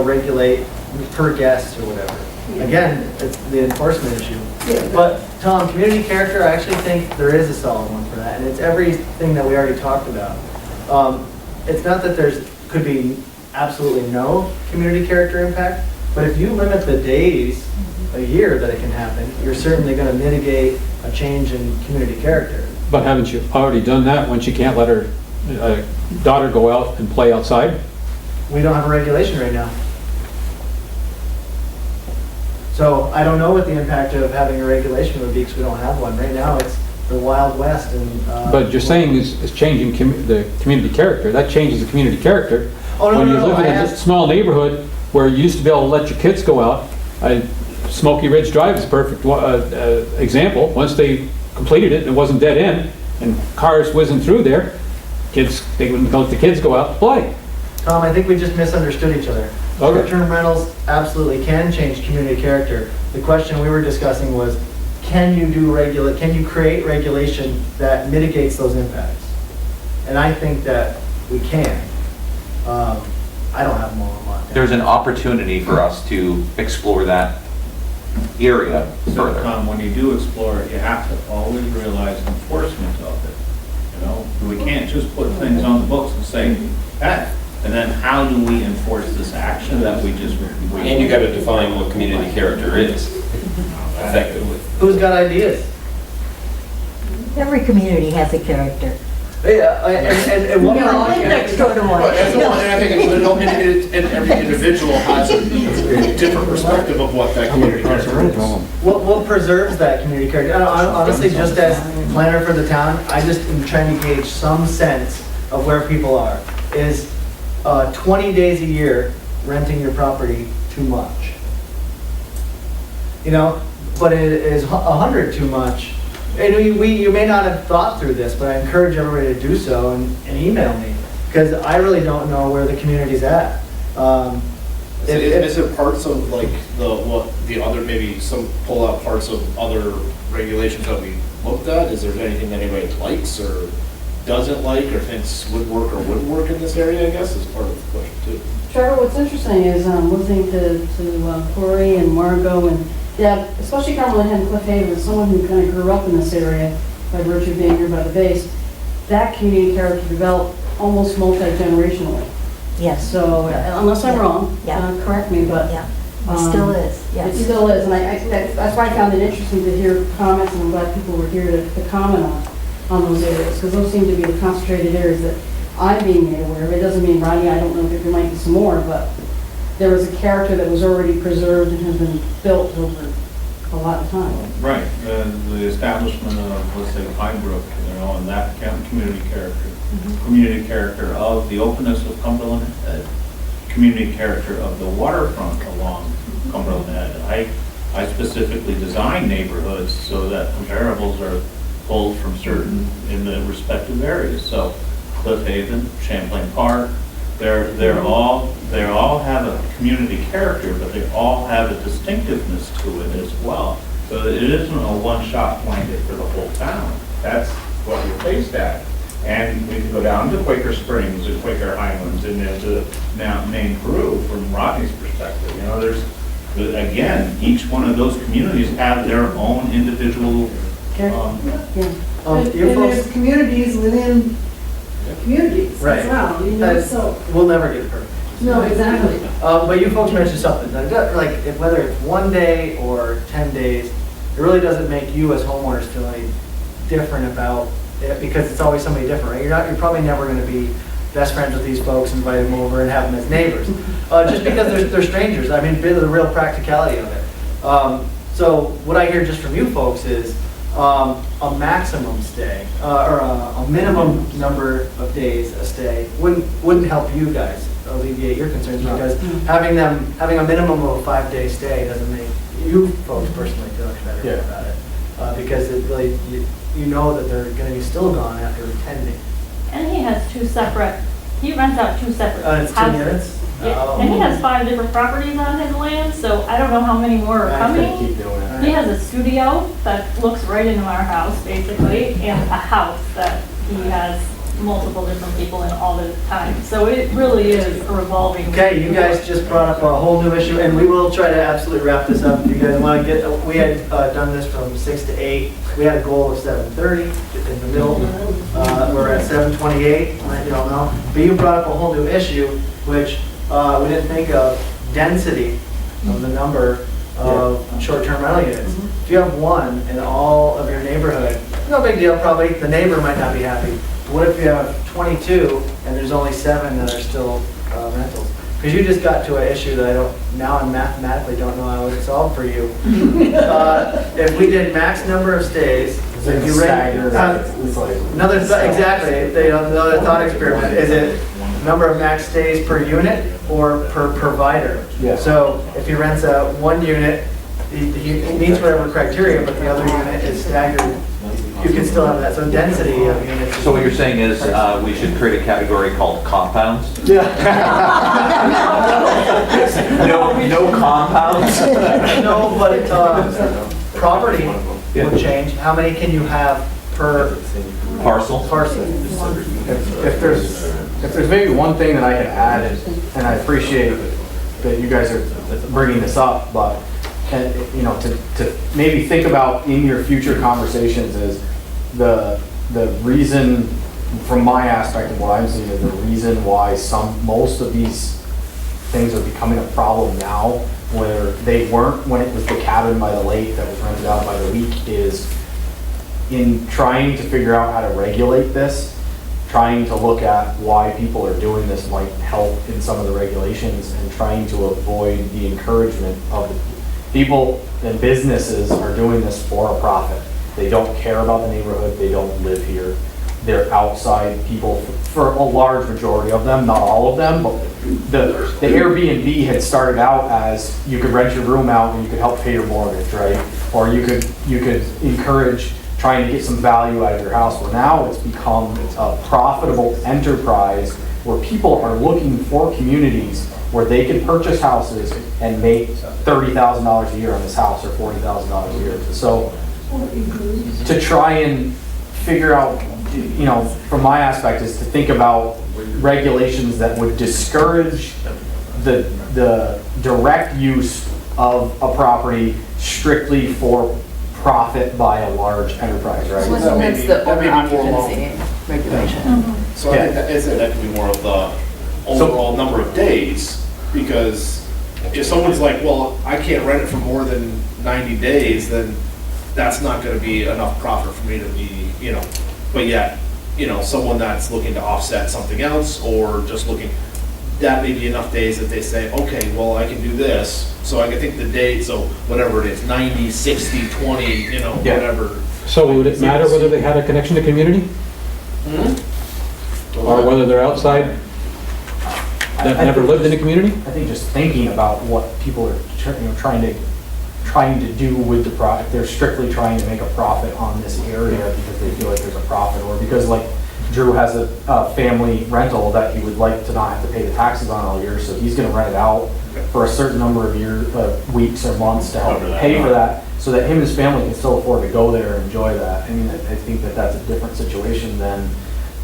S4: regulate per guest or whatever. Again, it's the enforcement issue. But Tom, community character, I actually think there is a solid one for that, and it's everything that we already talked about. It's not that could be absolutely no community character impact, but if you limit the days a year that it can happen, you're certainly going to mitigate a change in community character.
S13: But haven't you already done that when she can't let her daughter go out and play outside?
S4: We don't have a regulation right now. So I don't know what the impact of having a regulation would be, because we don't have one. Right now, it's the Wild West. And
S13: But you're saying is changing the community character. That changes the community character.
S4: Oh, no,
S13: When you
S4: no,
S13: live in a small neighborhood where you used to be able to let your kids go out, Smoky Ridge Drive is a perfect example. Once they completed it, it wasn't dead end, and cars whizzing through there, they wouldn't let the kids go out to play.
S4: Tom, I think we just misunderstood each other.
S13: Okay.
S4: Short-term rentals absolutely can change community character. The question we were discussing was, can you create regulation that mitigates those impacts? And I think that we can. I don't have them all on lockdown.
S1: there's an opportunity for us to explore that area
S7: So,
S1: further.
S7: Tom, when you do explore it, you have to always realize enforcement of it. We can't just put things on the books and say, hey, and then how do we enforce this action that we just...
S3: And you gotta define what community character is, effectively.
S4: Who's got ideas?
S11: Every community has a character.
S4: Yeah, and one
S11: You know, I live next door to one.
S5: But that's the one thing I think and every individual has a different perspective of what that community character is.
S4: What preserves that community character? Honestly, just as planner for the town, I just am trying to gauge some sense of where people are. Is 20 days a year renting your property too much? You know, but it is 100 too much. And you may not have thought through this, but I encourage everybody to do so and email me, because I really don't know where the community's at.
S5: Is it parts of like the other, maybe some pull out parts of other regulations that we looked at? Is there anything that anybody likes or doesn't like or thinks would work or wouldn't work in this area, I guess, is part of the question too.
S14: Trevor, what's interesting is listening to Corey and Margot and especially Cumberland Head and Cliff Haven, someone who kind of grew up in this area by virtue of being here by the base, that community character developed almost multi-generationally.
S11: Yes.
S14: So unless I'm wrong, correct me, but
S11: Yeah, it still is, yes.
S14: it still is. And that's why I found it interesting to hear comments, and I'm glad people were here to comment on those areas, because those seem to be the concentrated areas that I'm being made aware of. It doesn't mean, Ronnie, I don't know if there might be some more, but there was a character that was already preserved and has been built over a lot of time.
S7: Right, the establishment of, let's say, Pine Brook, you know, and that community character of the openness of Cumberland Head, community character of the waterfront along Cumberland Head. I specifically design neighborhoods so that comparables are pulled from certain in the respective areas. So Cliff Haven, Champlain Park, they all have a community character, but they all have a distinctiveness to it as well. So it isn't a one-shot blanket for the whole town. That's what you're faced at. And we can go down to Quaker Springs and Quaker Highlands and into now Maine Peru from Rodney's perspective. You know, again, each one of those communities have their own individual.
S2: And there's communities within communities as well, you know, so.
S4: We'll never get perfect.
S2: No, exactly.
S4: But you folks mentioned something, like whether it's 1 day or 10 days, it really doesn't make you as homeowners feel any different about it, because it's always somebody different, right? You're probably never going to be best friends with these folks, invite them over and have them as neighbors, just because they're strangers. I mean, the real practicality of it. So what I hear just from you folks is a maximum stay or a minimum number of days a stay wouldn't help you guys alleviate your concerns, because having a minimum of a 5-day stay doesn't make you folks personally feel much better about it, because it really you know that they're going to be still gone after 10 days.
S12: And he has he rents out 2 separate
S4: It's 2
S12: houses.
S4: units.
S12: Yeah, and he has 5 different properties on his land, so I don't know how many more are coming.
S8: Keep doing it.
S12: He has a studio that looks right into our house, basically, and a house that he has multiple different people in all the time. So it really is a revolving.
S4: Okay, you guys just brought up a whole new issue, and we will try to absolutely wrap this up. If you guys want to get, we had done this from 6 to 8. We had a goal of 7:30 in the middle. We're at 7:28. I don't know. But you brought up a whole new issue, which we didn't think of: density of the number of short-term rental units. If you have one in all of your neighborhood, no big deal, probably. The neighbor might not be happy. What if you have 22 and there's only 7 that are still rentals? Because you just got to an issue that I mathematically don't know how I would solve for you. If we did max number of stays, if you rent, another thought experiment, is it number of max stays per unit or per provider?
S8: Yeah.
S4: So if he rents out 1 unit, he meets whatever criteria, but the other unit is staggered, you can still have that. So density of units.
S1: So what you're saying is we should create a category called compounds?
S4: Yeah.
S1: No compounds?
S4: No, but property would change. How many can you have per
S1: Parcel?
S8: If there's maybe one thing that I could add, and I appreciate that you guys are bringing this up, but you know, to maybe think about in your future conversations is the reason, from my aspect of what I'm seeing, is the reason why most of these things are becoming a problem now, where they weren't when it was the cabin by the lake that was rented out by the week, is in trying to figure out how to regulate this. trying to look at why people are doing this might help in some of the regulations, and trying to avoid the encouragement of the people and businesses are doing this for a profit. They don't care about the neighborhood, they don't live here. They're outside people for a large majority of them, not all of them, but the Airbnb had started out as you could rent your room out and you could help pay your mortgage, right? Or you could encourage trying to get some value out of your house. Well, now it's become a profitable enterprise where people are looking for communities where they can purchase houses and make $30,000 a year on this house or $40,000 a year. So to try and figure out, you know, from my aspect, is to think about regulations that would discourage the direct use of a property strictly for profit by a large enterprise, right?
S9: So that's the occupancy regulation.
S5: So I think that could be more of the overall number of days, because if someone's like, well, I can't rent it for more than 90 days, then that's not gonna be enough profit for me to be, you know, but yet, you know, someone that's looking to offset something else, or just looking, that may be enough days that they say, okay, well, I can do this, so I can take the date, so whatever it is, 90, 60, 20, you know, whatever.
S13: So would it matter whether they had a connection to community? Or whether they're outside, that never lived in a community?
S8: I think just thinking about what people are trying to do with the product, they're strictly trying to make a profit on this area because they feel like there's a profit, or because like Drew has a family rental that he would like to not have to pay the taxes on all year, so he's gonna rent it out for a certain number of weeks or months to help pay for that, so that him and his family can still afford to go there and enjoy that. I mean, I think that that's a different situation than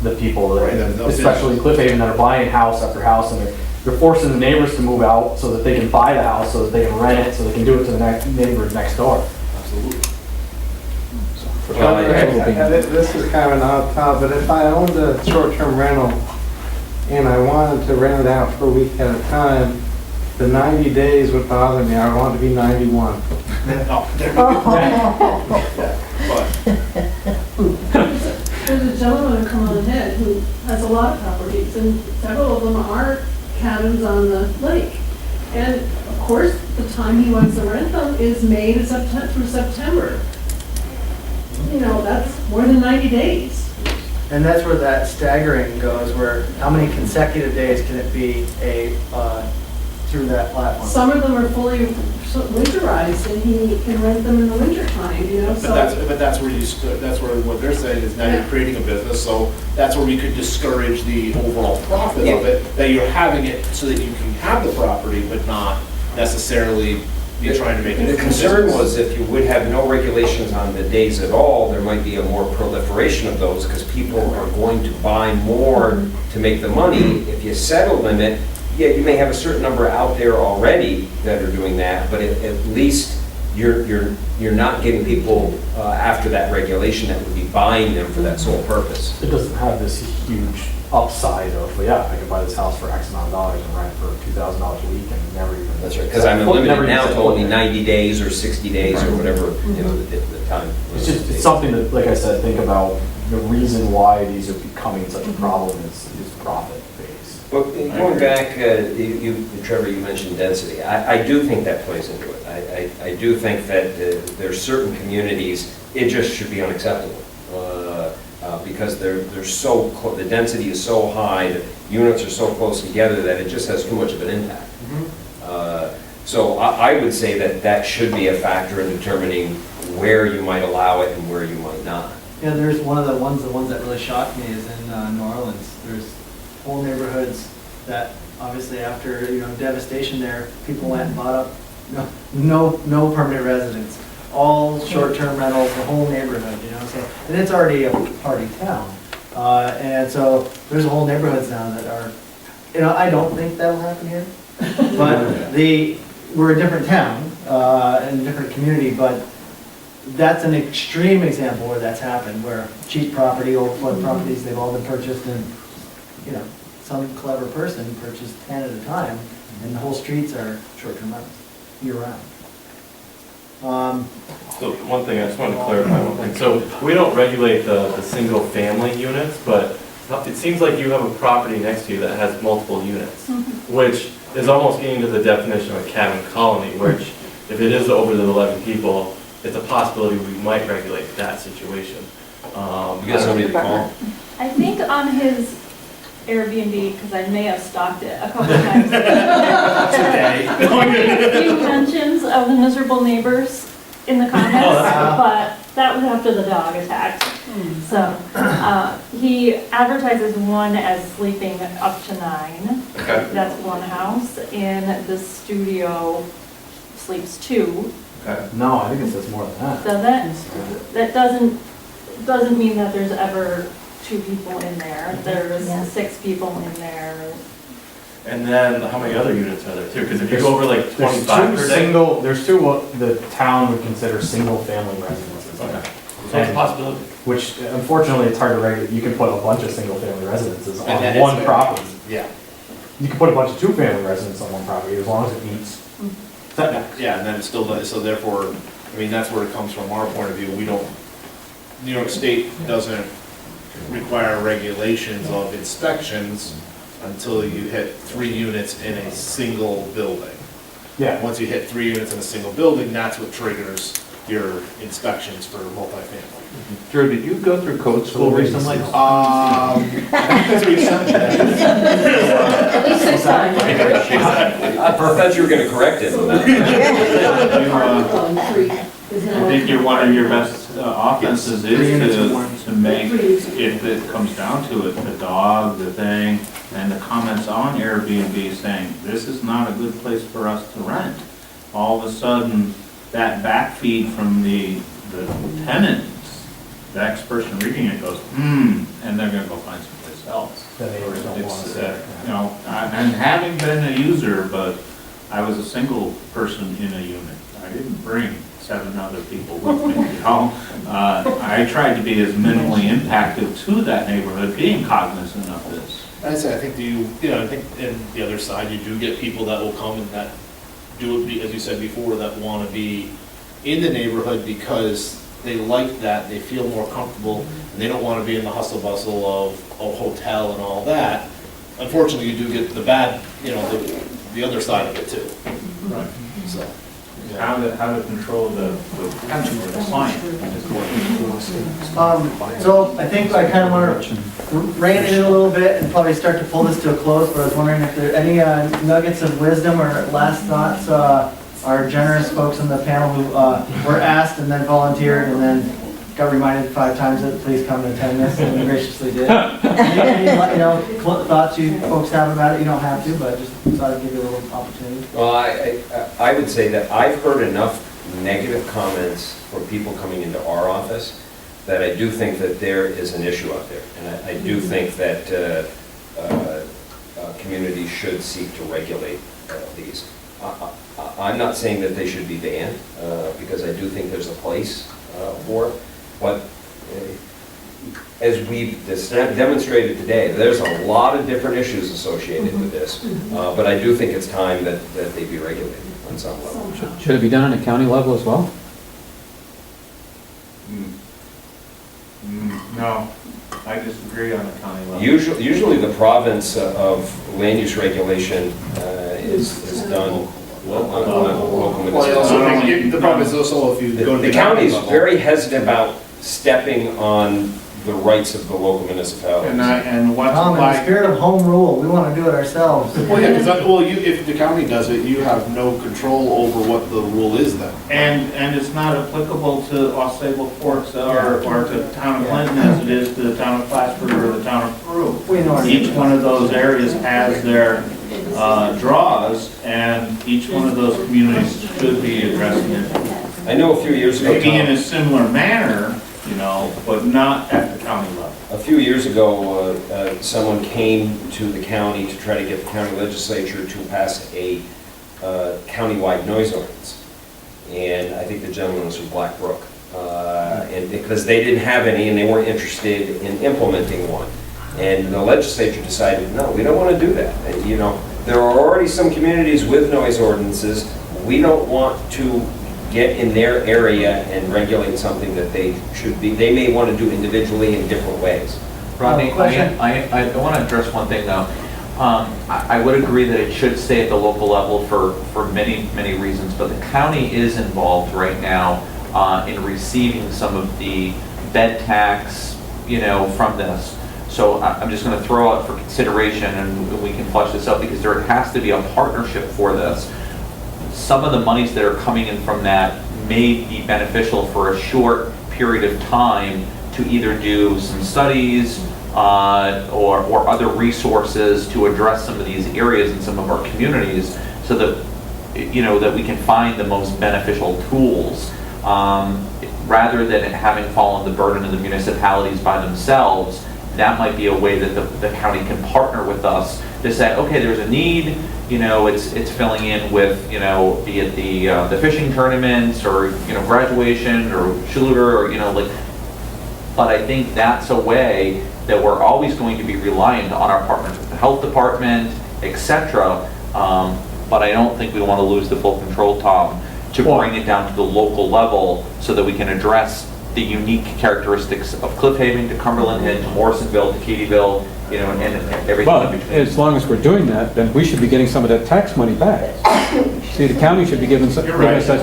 S8: the people that, especially in Cliff Haven, that are buying house after house, and they're forcing the neighbors to move out so that they can buy the house, so that they can rent it, so they can do it to the next neighbor next door.
S5: Absolutely.
S15: This is kind of an odd thought, but if I owned a short-term rental and I wanted to rent it out for a week at a time, the 90 days would bother me. I want it to be 91.
S2: There's a gentleman in Cumberland Head who has a lot of properties, and several of them are cabins on the lake. And of course, the time he wants to rent them is May to through September. You know, that's more than 90 days.
S4: And that's where that staggering goes, where how many consecutive days can it be through that platform?
S2: Some of them are fully winterized, and he can rent them in the wintertime, you know, so.
S5: But that's where what they're saying is now you're creating a business, so that's where we could discourage the overall profit of it, that you're having it so that you can have the property, but not necessarily be trying to make it.
S3: The concern was if you would have no regulations on the days at all, there might be a more proliferation of those, because people are going to buy more to make the money. If you set a limit, yeah, you may have a certain number out there already that are doing that, but at least you're not getting people after that regulation that would be buying them for that sole purpose.
S8: It doesn't have this huge upside of, well, yeah, I can buy this house for X amount of dollars and rent for $2,000 a week and never even.
S3: That's right, because I'm limited now to only 90 days or 60 days or whatever, you know, the time.
S8: It's something that, like I said, think about the reason why these are becoming such a problem is profit based.
S3: Well, going back, Trevor, you mentioned density. I do think that plays into it. I do think that there's certain communities, it just should be unacceptable. Because they're so, the density is so high, the units are so close together that it just has too much of an impact. So I would say that should be a factor in determining where you might allow it and where you might not.
S4: Yeah, there's one of the ones that really shocked me is in New Orleans. There's whole neighborhoods that obviously after, you know, devastation there, people went and bought up, no permanent residents. All short-term rentals, the whole neighborhood, you know, so, and it's already a party town. And so there's whole neighborhoods now that are, you know, I don't think that'll happen here. But we're a different town, and a different community, but that's an extreme example where that's happened, where cheap property, old flood properties, they've all been purchased and, you know, some clever person purchased 10 at a time, and the whole streets are short-term rentals, year-round.
S6: So one thing, I just wanted to clarify one thing. So we don't regulate the single family units, but it seems like you have a property next to you that has multiple units,
S12: Mm-hmm.
S6: which is almost getting to the definition of a cabin colony, which if it is over the 11 people, it's a possibility we might regulate that situation.
S3: You got somebody to call?
S12: I think on his Airbnb, because I may have stalked it a couple of times. Few mentions of the miserable neighbors in the comments, but that was after the dog attack. So, he advertises one as sleeping up to 9.
S6: Okay.
S12: That's one house. In the studio sleeps 2.
S6: Okay.
S8: No, I think it says more than that.
S12: So that doesn't mean that there's ever 2 people in there. There's 6 people in there.
S6: And then how many other units are there too? Because if you go over like 25 per day.
S8: There's two what the town would consider single-family residences.
S6: Okay. So it's a possibility.
S8: Which unfortunately, it's hard to regulate. You can put a bunch of single-family residences
S5: And
S8: on
S5: that
S8: one
S5: is-
S8: property.
S5: Yeah.
S8: You can put a bunch of two-family residences on one property as long as it meets setbacks.
S5: Yeah, and then it still does, so therefore, I mean, that's where it comes from our point of view. We don't, New York State doesn't require regulations of inspections until you hit 3 units in a single building.
S8: Yeah.
S5: Once you hit 3 units in a single building, that's what triggers your inspections for multifamily.
S7: Drew, did you go through code school recently?
S14: At least 6 times.
S3: I thought you were gonna correct it on that.
S7: I think one of your best offenses is to make, if it comes down to it, the dog, the thing, and the comments on Airbnb saying, this is not a good place for us to rent. All of a sudden, that backfeed from the tenants, the next person reading it goes, and they're gonna go find someplace else.
S8: The neighbors don't want to sit.
S7: You know, and having been a user, but I was a single person in a unit. I didn't bring 7 other people with me, you know? I tried to be as minimally impacted to that neighborhood, being cognizant of this.
S5: I say, I think I think in the other side, you do get people that will come and that do it, as you said before, that want to be in the neighborhood because they like that, they feel more comfortable, and they don't want to be in the hustle bustle of a hotel and all that. Unfortunately, you do get the bad, the other side of it too. Right. So.
S7: How to control the potential of the client.
S4: So I think I kind of want to rein it in a little bit and probably start to pull this to a close, but I was wondering if there are any nuggets of wisdom or last thoughts. Our generous folks on the panel who were asked and then volunteered and then got reminded 5 times that please come and attend this, and we graciously did. Any thoughts you folks have about it? You don't have to, but just thought I'd give you a little opportunity.
S3: Well, I would say that I've heard enough negative comments from people coming into our office that I do think that there is an issue out there. And I do think that communities should seek to regulate these. I'm not saying that they should be banned, because I do think there's a place for it. But as we've demonstrated today, there's a lot of different issues associated with this. But I do think it's time that they be regulated on some level.
S13: Should it be done on a county level as well?
S7: No, I disagree on the county level.
S3: Usually the province of land use regulation is done on local municipality.
S5: The problem is also if you go to
S3: The county is very hesitant about stepping on the rights of the local municipalities.
S7: And what's
S4: In the
S7: like,
S4: spirit of home rule, we want to do it ourselves.
S5: Well, yeah, because if the county does it, you have no control over what the rule is then.
S7: and it's not applicable to Osceola Forks or to the town of Clinton as it is to the town of Plattsburgh or the town of Peru.
S4: We know.
S7: Each one of those areas has their draws, and each one of those communities should be addressing it.
S3: I know a few years ago,
S7: Maybe in
S3: Tom,
S7: a similar manner, but not at the county level.
S3: a few years ago, someone came to the county to try to get the county legislature to pass a countywide noise ordinance. And I think the gentleman was from Black Brook. And because they didn't have any and they weren't interested in implementing one. And the legislature decided, no, we don't want to do that. And, there are already some communities with noise ordinances. We don't want to get in their area and regulate something that they may want to do individually in different ways.
S1: Rodney,
S4: Question?
S1: I want to address one thing though. I would agree that it should stay at the local level for many, many reasons, but the county is involved right now in receiving some of the bed tax, from this. So I'm just going to throw out for consideration, and we can flush this out, because there has to be a partnership for this. Some of the monies that are coming in from that may be beneficial for a short period of time to either do some studies or other resources to address some of these areas in some of our communities, so that that we can find the most beneficial tools, rather than having fallen the burden of the municipalities by themselves. That might be a way that the county can partner with us to say, okay, there's a need, it's filling in with, be it the fishing tournaments or, graduation or shooter or, but I think that's a way that we're always going to be reliant on our partners with the health department, etc. But I don't think we want to lose the full control, Tom, to bring it down to the local level so that we can address the unique characteristics of Cliff Haven to Cumberland Head to Morrisonville to Katyville, and everything
S13: But
S1: in between.
S13: as long as we're doing that, then we should be getting some of that tax money back. See, the county should be giving us that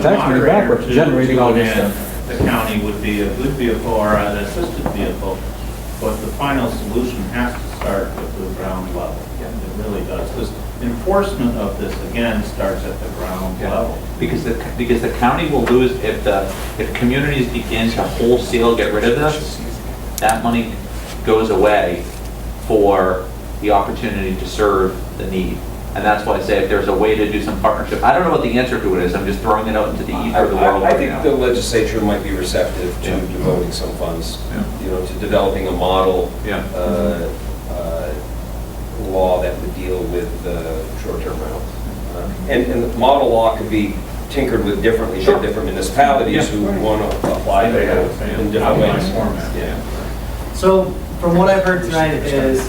S13: tax money back, we're generating all this stuff.
S7: The county would be a good vehicle or an assisted vehicle, but the final solution has to start at the ground level. It really does, because enforcement of this, again, starts at the ground level.
S1: Because the county will lose if communities begin to wholesale get rid of this, that money goes away for the opportunity to serve the need. And that's why I say if there's a way to do some partnership, I don't know what the answer to it is, I'm just throwing it out into the ether of the world
S3: I
S1: right
S3: think
S1: now.
S3: the legislature might be receptive to devoting some funds, to developing a model law that would deal with short-term rentals. And the model law could be tinkered with differently for different municipalities who want to apply it in different ways.
S4: So, from what I've heard tonight is,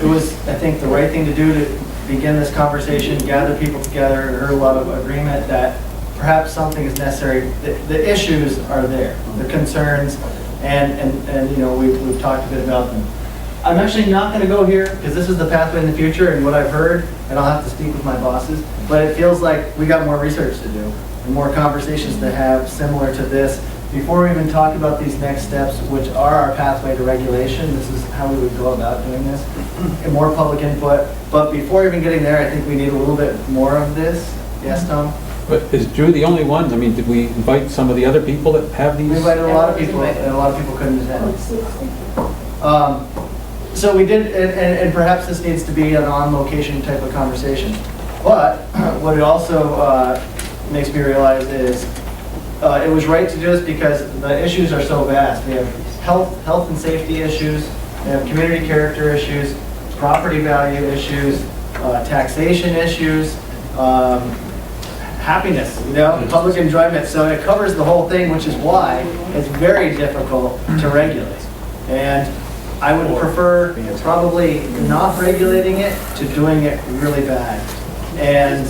S4: it was, I think, the right thing to do to begin this conversation, gather people together, and heard a lot of agreement that perhaps something is necessary. The issues are there, the concerns, and we've talked a bit about them. I'm actually not going to go here because this is the pathway in the future and what I've heard, and I'll have to speak with my bosses, but it feels like we got more research to do and more conversations to have similar to this. Before we even talk about these next steps, which are our pathway to regulation, this is how we would go about doing this, and more public input. But before even getting there, I think we need a little bit more of this. Yes, Tom?
S13: But is Drew the only one? I mean, did we invite some of the other people that have these?
S4: We invited a lot of people, and a lot of people couldn't attend. So we did, and perhaps this needs to be an on-location type of conversation. But what it also makes me realize is it was right to do this because the issues are so vast. We have health and safety issues, we have community character issues, property value issues, taxation issues, happiness, public enjoyment. So it covers the whole thing, which is why it's very difficult to regulate. And I would prefer probably not regulating it to doing it really bad. And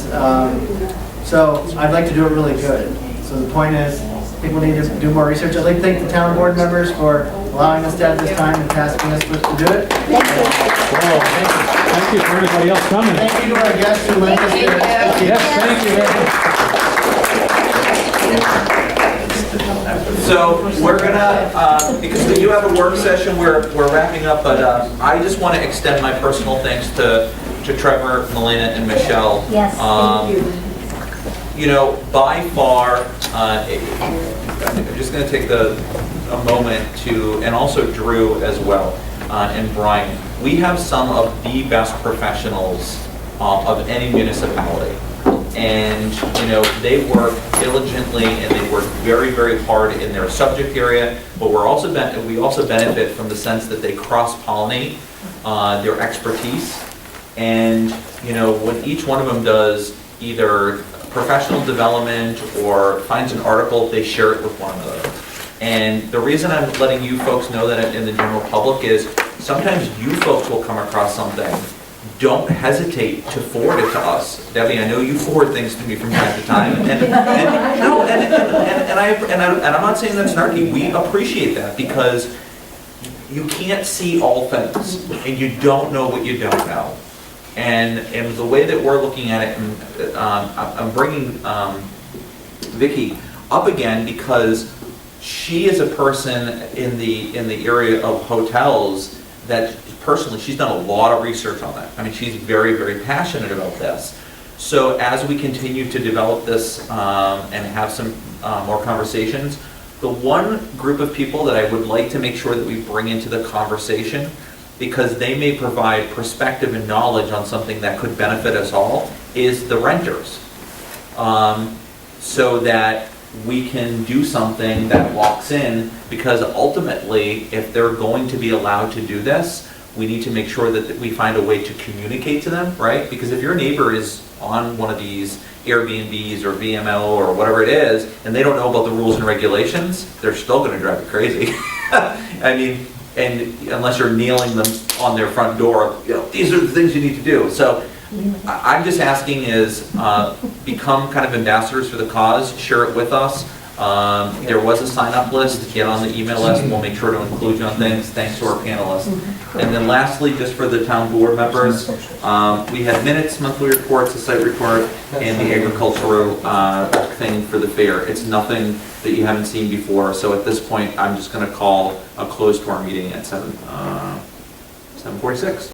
S4: so I'd like to do it really good. So the point is, people need to do more research. I'd like to thank the town board members for allowing us to have this time and tasking us with to do it.
S13: Thank you for everybody else coming.
S4: Thank you to our guests who lent us here.
S13: Yes, thank you.
S1: So we're gonna, because we do have a work session, we're wrapping up, but I just want to extend my personal thanks to Trevor, Melina, and Michelle.
S11: Yes, thank you.
S1: By far, I'm just going to take a moment to, and also Drew as well, and Brian. We have some of the best professionals of any municipality. And, they work diligently and they work very, very hard in their subject area, but we also benefit from the sense that they cross-pollinate their expertise. And, when each one of them does either professional development or finds an article, they share it with one another. And the reason I'm letting you folks know that in the general public is sometimes you folks will come across something. Don't hesitate to forward it to us. Debbie, I know you forward things to me from time to time. And I'm not saying that's snarky. We appreciate that because you can't see all things, and you don't know what you don't know. And the way that we're looking at it, and I'm bringing Vicky up again because she is a person in the area of hotels that personally, she's done a lot of research on that. I mean, she's very, very passionate about this. So as we continue to develop this and have some more conversations, the one group of people that I would like to make sure that we bring into the conversation, because they may provide perspective and knowledge on something that could benefit us all, is the renters. So that we can do something that walks in, because ultimately, if they're going to be allowed to do this, we need to make sure that we find a way to communicate to them, right? Because if your neighbor is on one of these Airbnbs or VML or whatever it is, and they don't know about the rules and regulations, they're still gonna drive you crazy. I mean, and unless you're nailing them on their front door, you know, these are the things you need to do. So I'm just asking is, become kind of ambassadors for the cause, share it with us. There was a sign-up list, get on the email list, and we'll make sure to include you on things. Thanks to our panelists. And then lastly, just for the town board members, we had minutes, monthly reports, a site report, and the agricultural thing for the fair. It's nothing that you haven't seen before, so at this point, I'm just gonna call a close to our meeting at 7:46.